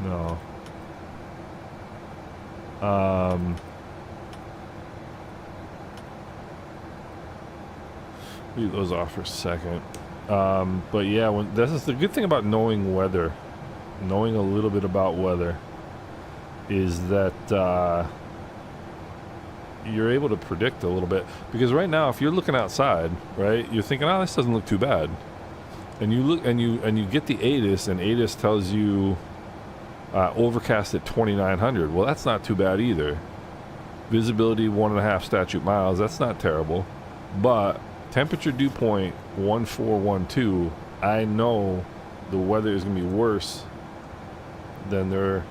No. Leave those off for a second. But yeah, this is the good thing about knowing weather, knowing a little bit about weather, is that you're able to predict a little bit. Because right now, if you're looking outside, right, you're thinking, oh, this doesn't look too bad, and you look and you get the ATIS, and ATIS tells you overcast at 2,900. Well, that's not too bad either. Visibility 1.5 statute miles. That's not terrible, but temperature dew point 1412. I know the weather is going to be worse than they're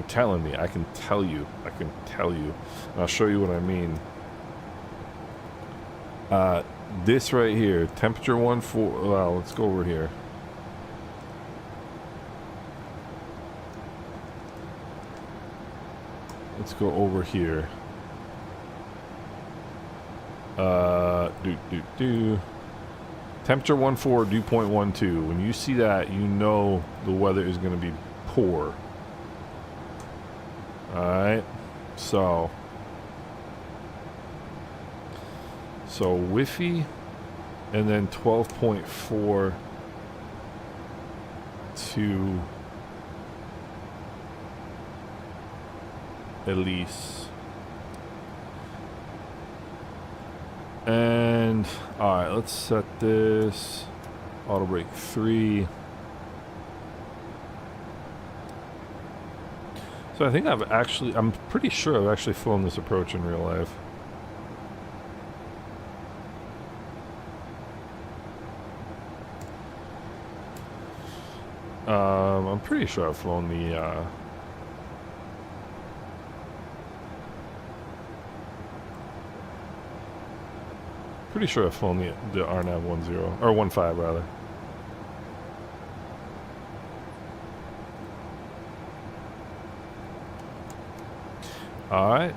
telling me. I can tell you. And I'll show you what I mean. This right here, temperature 14. Well, let's go over here. Let's go over here. Temperature 14, dew point 12. When you see that, you know the weather is going to be poor. Alright. So Wi-Fi, and then 12.4 to Elise. And alright, let's set this auto brake 3. So I think I'm pretty sure I've actually flown this approach in real life. I'm pretty sure I've flown the pretty sure I've flown the RNAV 10 or 15 rather. All right.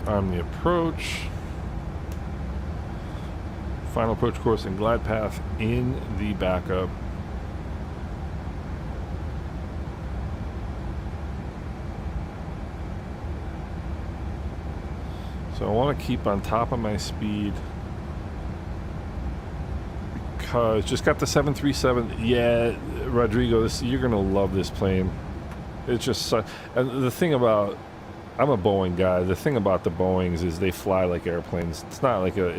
Arm the approach. Final approach course and glide path in the backup. So I want to keep on top of my speed because just got the 737. Yeah, Rodrigo, you're gonna love this plane. It's just and the thing about, I'm a Boeing guy. The thing about the Boeings is they fly like airplanes. It's not like an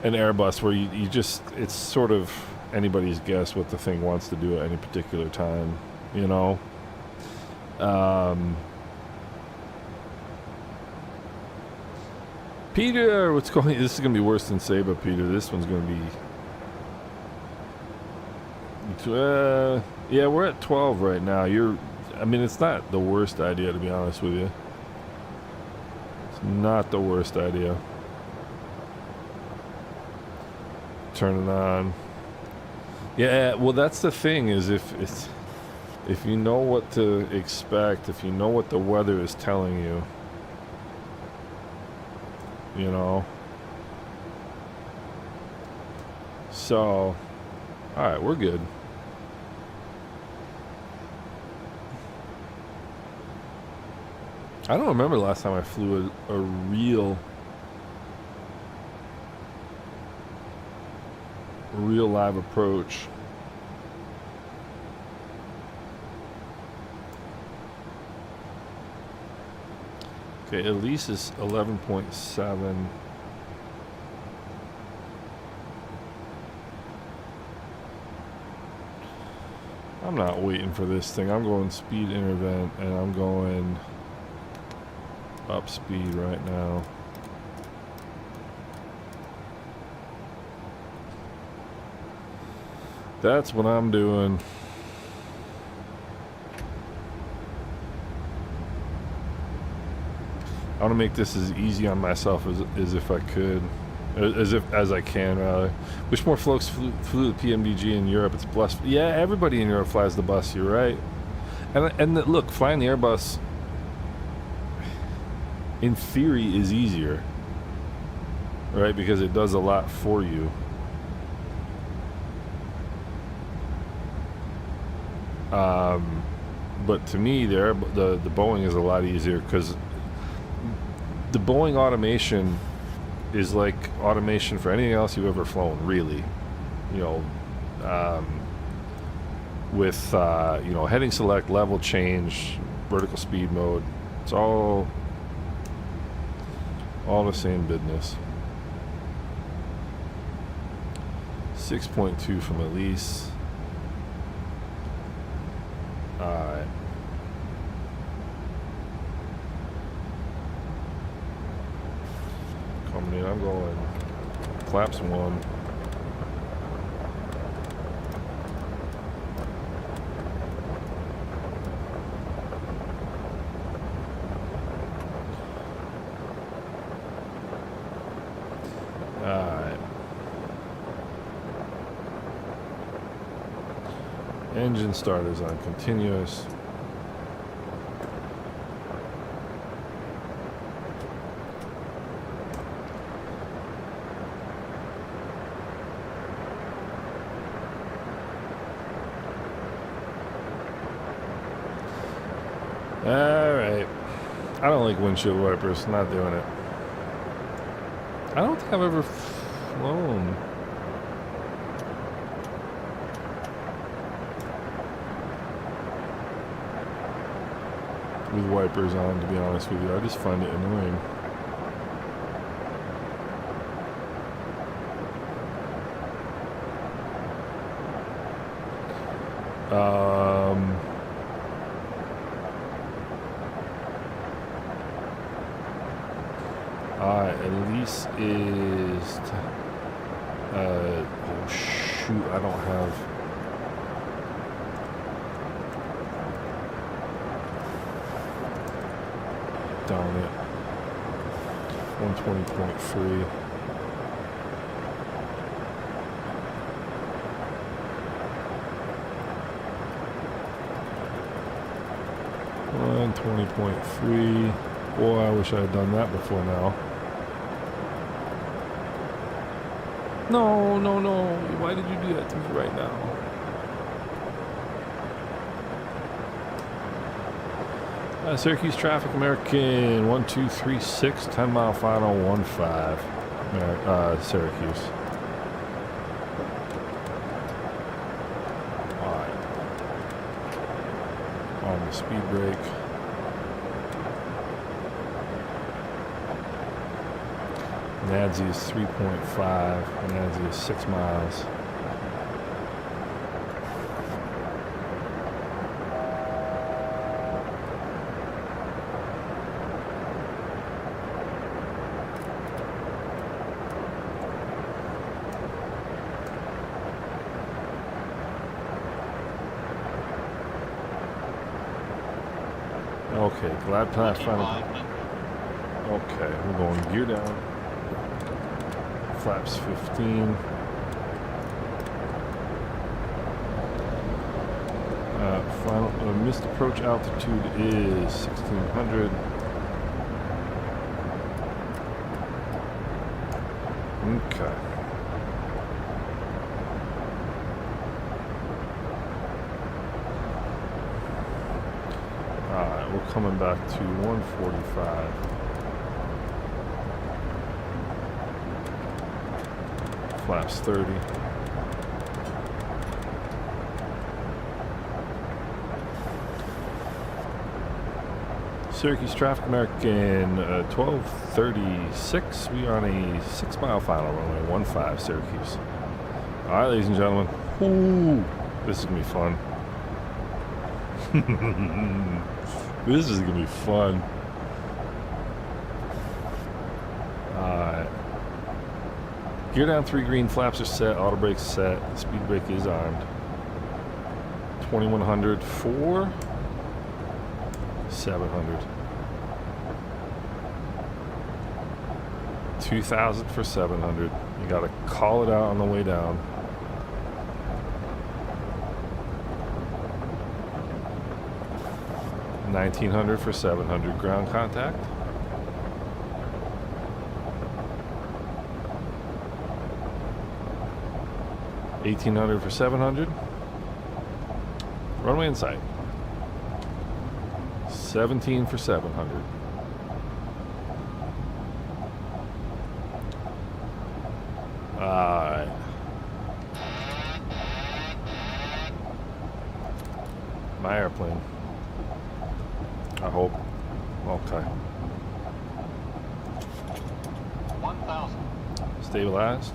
Airbus where you just, it's sort of anybody's guess what the thing wants to do at any particular time, you know. Peter, what's going? This is gonna be worse than Saba, Peter. This one's gonna be. Yeah, we're at 12 right now. I mean, it's not the worst idea, to be honest with you. It's not the worst idea. Turn it on. Yeah, well, that's the thing is if you know what to expect, if you know what the weather is telling you, you know. So, all right, we're good. I don't remember the last time I flew a real real live approach. Okay, Elise is 11.7. I'm not waiting for this thing. I'm going speed intervent, and I'm going up speed right now. That's what I'm doing. I want to make this as easy on myself as if I could, as I can rather. Wish more folks flew the PMDG in Europe. It's blessed. Yeah, everybody in Europe flies the bus. You're right. And look, flying the Airbus, in theory, is easier, right? Because it does a lot for you. But to me, the Boeing is a lot easier because the Boeing automation is like automation for anything else you've ever flown, really. You know, with you know, heading select, level change, vertical speed mode. It's all the same business. 6.2 from Elise. Alright. Coming in, I'm going flaps 1. Alright. Engine starters on continuous. Alright. I don't like windshield wipers. Not doing it. I don't think I've ever flown. With wipers on, to be honest with you. I just find it annoying. Elise is oh shoot, I don't have down it. 120.3. And 20.3. Boy, I wish I had done that before now. No, no, no. Why did you do that to me right now? Syracuse traffic, American 1236, 10 mile final, 15. Syracuse. Alright. On the speed brake. NADSI is 3.5. NADSI is 6 miles. Okay, glide path final. Okay, we're going gear down. Flaps 15. Final missed approach altitude is 1600. Okay. Alright, we're coming back to 145. Flaps 30. Syracuse traffic, American 1236. We are on a 6-mile final runway 15 Syracuse. All right, ladies and gentlemen. Ooh, this is gonna be fun. This is gonna be fun. Alright. Gear down 3 green, flaps are set, auto brakes set, speed brake is armed. 2100 for 700. 2000 for 700. You gotta call it out on the way down. $1,900 for 700 ground contact. $1,800 for 700. Runway in sight. 17 for 700. Alright. My airplane. I hope. Okay. 1,000. Stabilized.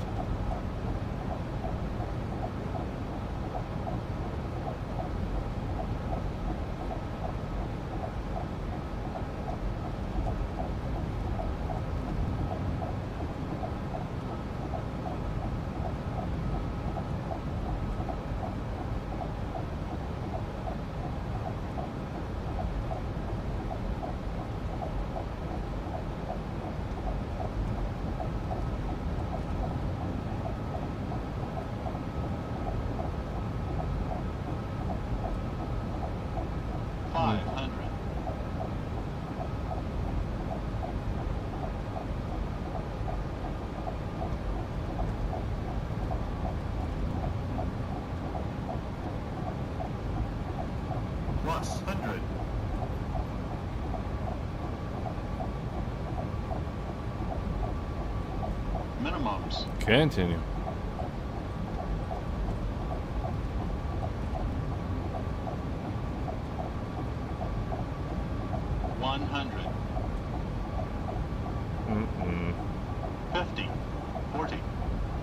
Plus 100. Minimums. Continue. $100. 50. 40.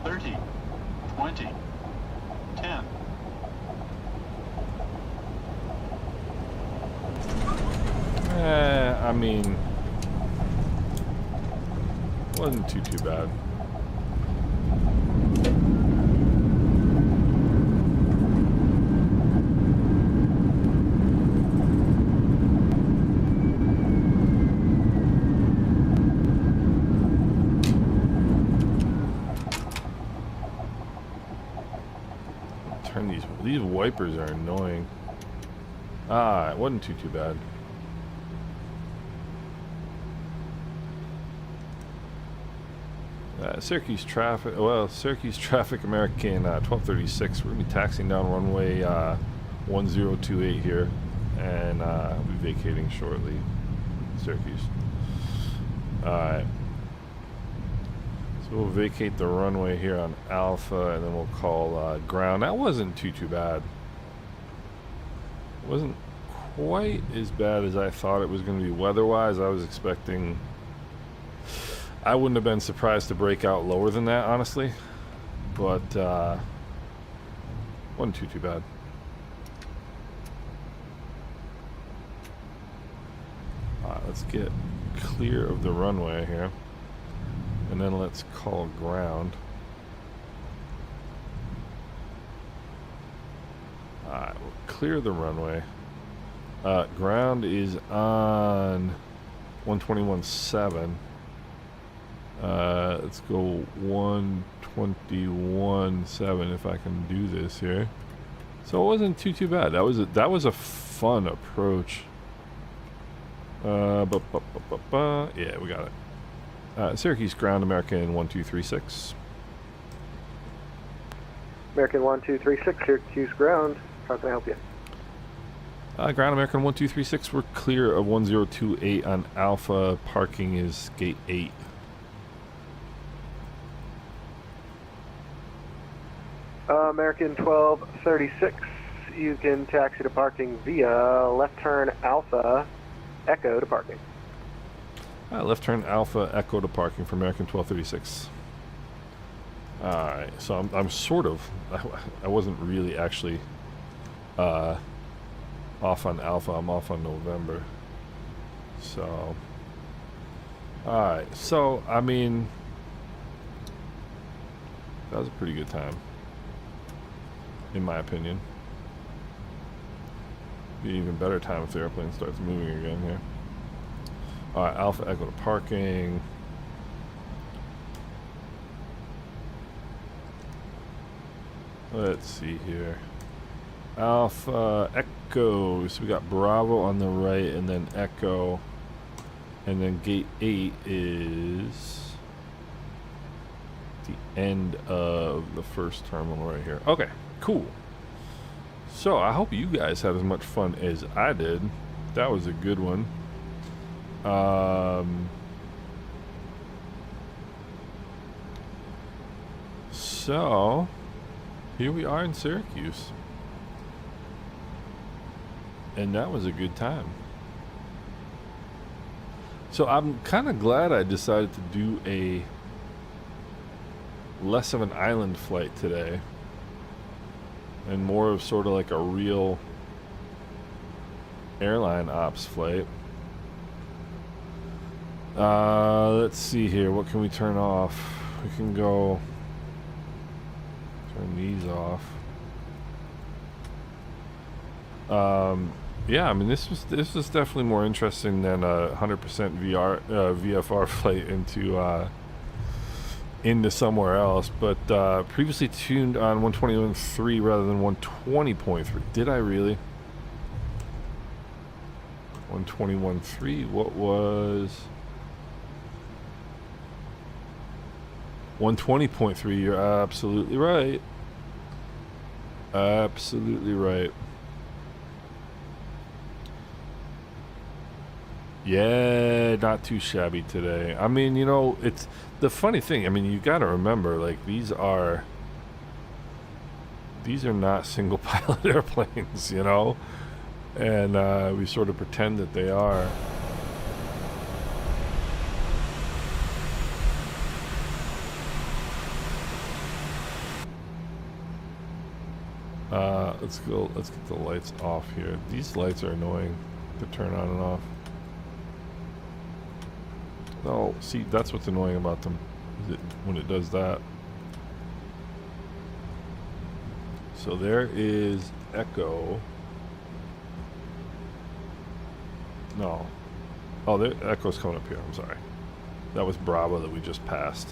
30. 20. 10. I mean, wasn't too bad. Turn these wipers are annoying. Ah, it wasn't too bad. Syracuse traffic, American 1236. We're going to be taxiing down runway 1028 here, and we'll be vacating shortly. Syracuse. Alright. So we'll vacate the runway here on Alpha, and then we'll call ground. That wasn't too bad. It wasn't quite as bad as I thought it was going to be weather-wise. I was expecting... I wouldn't have been surprised to break out lower than that, honestly. But, wasn't too bad. Alright, let's get clear of the runway here. And then let's call ground. Alright, we'll clear the runway. Ground is on 121.7. Let's go 121.7 if I can do this here. So it wasn't too bad. That was a fun approach. Yeah, we got it. Syracuse ground, American 1236. American 1236, Syracuse ground. How can I help you? Ground American 1236. We're clear of 1028 on Alpha. Parking is gate 8. American 1236, you can taxi to parking via left turn Alpha, Echo to parking. Left turn Alpha Echo to parking for American 1236. Alright, so I'm sort of, I wasn't really actually off on Alpha, I'm off on November. So, alright, so, I mean, that was a pretty good time, in my opinion. Be an even better time if the airplane starts moving again here. Alright, Alpha Echo to parking. Let's see here. Alpha Echo. So we got Bravo on the right and then Echo. And then gate 8 is the end of the first terminal right here. Okay, cool. So I hope you guys had as much fun as I did. That was a good one. So here we are in Syracuse, and that was a good time. So I'm kind of glad I decided to do a less of an island flight today and more of sort of like a real airline ops flight. Let's see here. What can we turn off? We can go turn these off. Yeah, I mean this was definitely more interesting than a 100% VFR flight into somewhere else. But previously tuned on 121.3 rather than 120.3. Did I really? 121.3. What was 120.3? You're absolutely right. Absolutely right. Yeah, not too shabby today. I mean, you know, it's the funny thing. I mean, you got to remember, like, these are not single pilot airplanes, you know, and we sort of pretend that they are. Let's get the lights off here. These lights are annoying to turn on and off. Oh, see, that's what's annoying about them, is it when it does that. So there is Echo. No. Oh, there, Echo's coming up here. I'm sorry. That was Bravo that we just passed.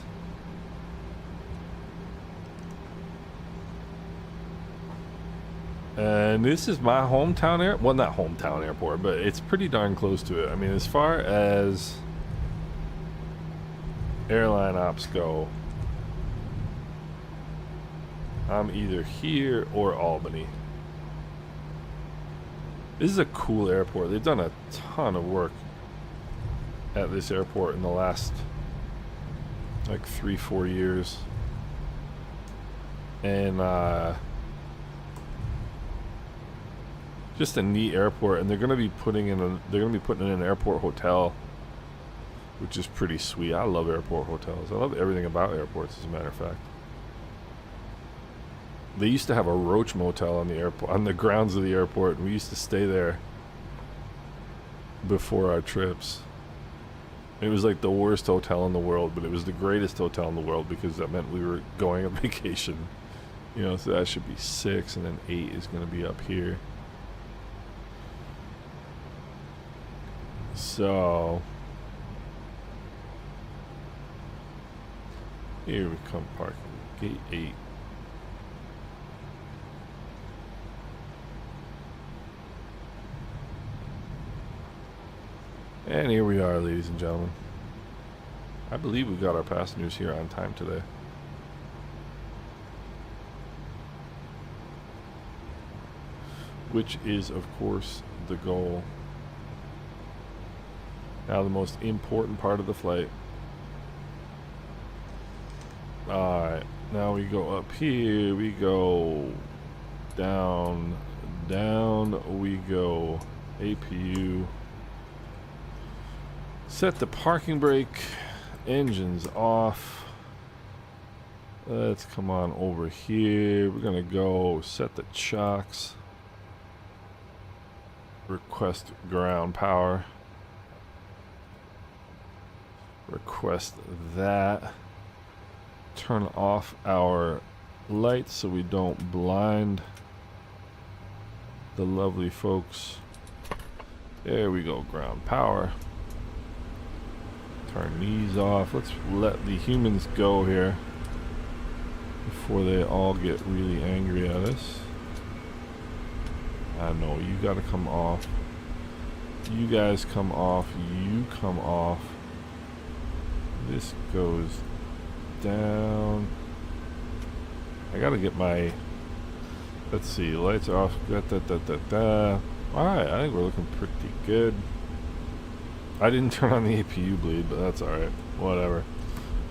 And this is my hometown airport. Well, not hometown airport, but it's pretty darn close to it. I mean, as far as airline ops go, I'm either here or Albany. This is a cool airport. They've done a ton of work at this airport in the last like 3-4 years. And just a neat airport, and they're gonna be putting in an airport hotel, which is pretty sweet. I love airport hotels. I love everything about airports, as a matter of fact. They used to have a Roach Motel on the airport, on the grounds of the airport, and we used to stay there before our trips. It was like the worst hotel in the world, but it was the greatest hotel in the world because that meant we were going on vacation. You know, so that should be 6, and then 8 is going to be up here. So here we come, parking gate 8. And here we are, ladies and gentlemen. I believe we got our passengers here on time today. Which is, of course, the goal. Now the most important part of the flight. Alright, now we go up here, we go down, we go APU, Set the parking brake. Engines off. Let's come on over here. We're gonna go set the chocks. Request ground power. Request that. Turn off our lights so we don't blind the lovely folks. There we go, ground power. Turn these off. Let's let the humans go here before they all get really angry at us. I know, you gotta come off. You guys come off. You come off. This goes down. I gotta get my, let's see, lights are off. Alright, I think we're looking pretty good. I didn't turn on the APU bleed, but that's alright. Whatever.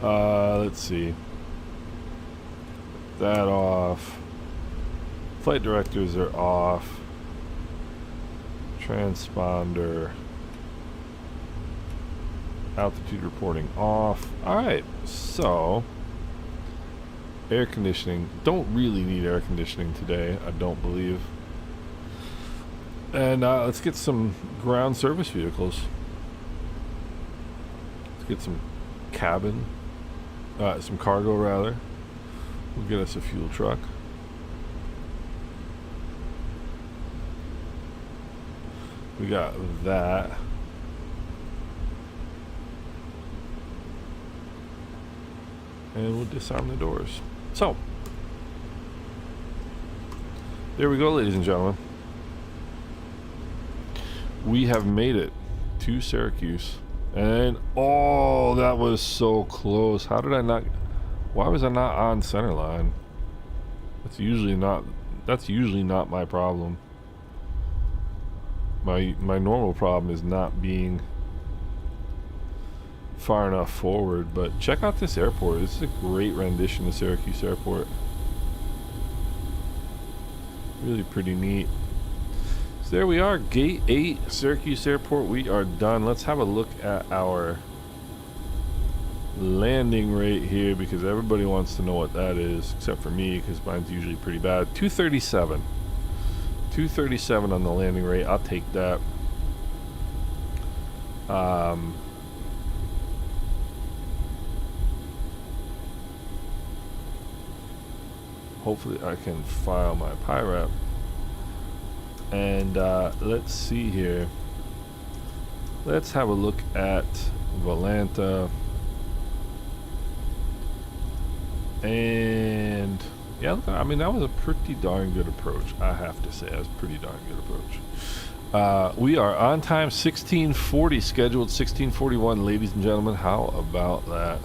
Let's see. That off. Flight directors are off. Transponder. Altitude reporting off. Alright, so air conditioning. Don't really need air conditioning today, I don't believe. And let's get some ground service vehicles. Let's get some cabin, some cargo rather. We'll get us a fuel truck. We got that. And we'll disarm the doors. So, there we go, ladies and gentlemen. We have made it to Syracuse. And, oh, that was so close. How did I not... Why was I not on center line? That's usually not my problem. My normal problem is not being far enough forward, but check out this airport. This is a great rendition of Syracuse Airport. Really pretty neat. So there we are, Gate 8, Syracuse Airport. We are done. Let's have a look at our landing rate here, because everybody wants to know what that is, except for me, because mine's usually pretty bad. 237. 237 on the landing rate. I'll take that. Hopefully I can file my PIRAP. And let's see here. Let's have a look at Volanta. And yeah, I mean, that was a pretty darn good approach. I have to say, that was a pretty darn good approach. We are on time, 16:40, scheduled 16:41, ladies and gentlemen. How about that?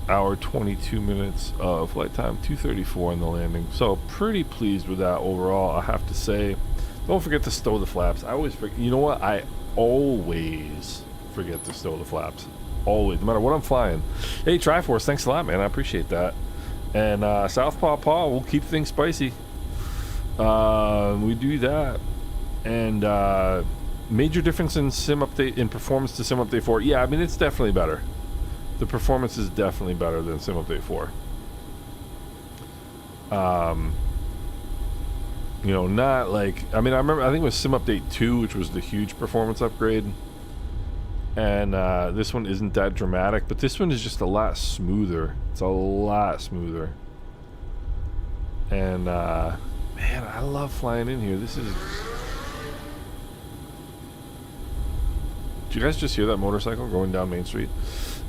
Hour 22 minutes of flight time, 2:34 on the landing. So pretty pleased with that overall, I have to say. Don't forget to stow the flaps. I always forget. You know what? I always forget to stow the flaps. Always, no matter what I'm flying. Hey, Triforce, thanks a lot, man. I appreciate that. And Southpaw Paw, we'll keep things spicy. We do that. And major difference in sim update, in performance to sim update 4. Yeah, I mean, it's definitely better. The performance is definitely better than sim update 4. You know, not like, I mean, I think it was sim update 2, which was the huge performance upgrade. And this one isn't that dramatic, but this one is just a lot smoother. It's a lot smoother. And man, I love flying in here. This is... Did you guys just hear that motorcycle going down Main Street?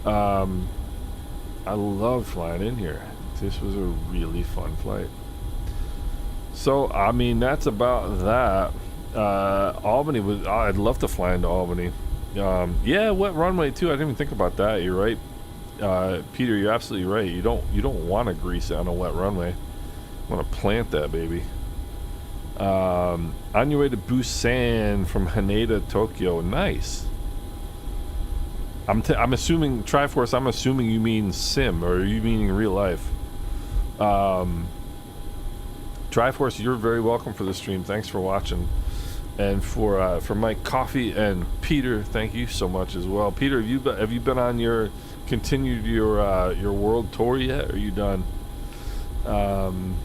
I love flying in here. This was a really fun flight. So, I mean, that's about that. Albany was... I'd love to fly into Albany. Yeah, wet runway too. I didn't even think about that. You're right, Peter. You're absolutely right. You don't want to grease it on a wet runway. You want to plant that baby. On your way to Busan from Haneda, Tokyo. Nice. I'm assuming Triforce. I'm assuming you mean sim, or are you meaning real life? Triforce, you're very welcome for the stream. Thanks for watching. And for Mike Coffee and Peter, thank you so much as well. Peter, have you been on your world tour yet? Or are you done? Man,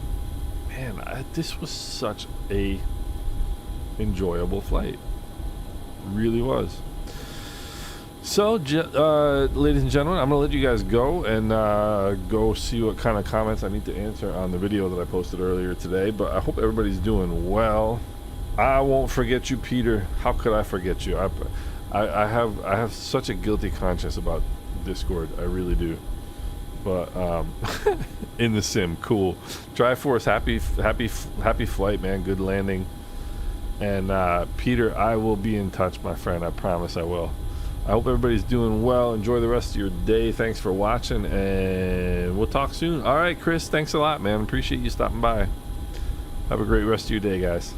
this was such a enjoyable flight. Really was. So, ladies and gentlemen, I'm gonna let you guys go and go see what kind of comments I need to answer on the video that I posted earlier today. But I hope everybody's doing well. I won't forget you, Peter. How could I forget you? I have such a guilty conscience about Discord. I really do. But in the sim, cool. Triforce, happy flight, man. Good landing. And Peter, I will be in touch, my friend. I promise I will. I hope everybody's doing well. Enjoy the rest of your day. Thanks for watching, and we'll talk soon. All right, Chris, thanks a lot, man. Appreciate you stopping by. Have a great rest of your day, guys.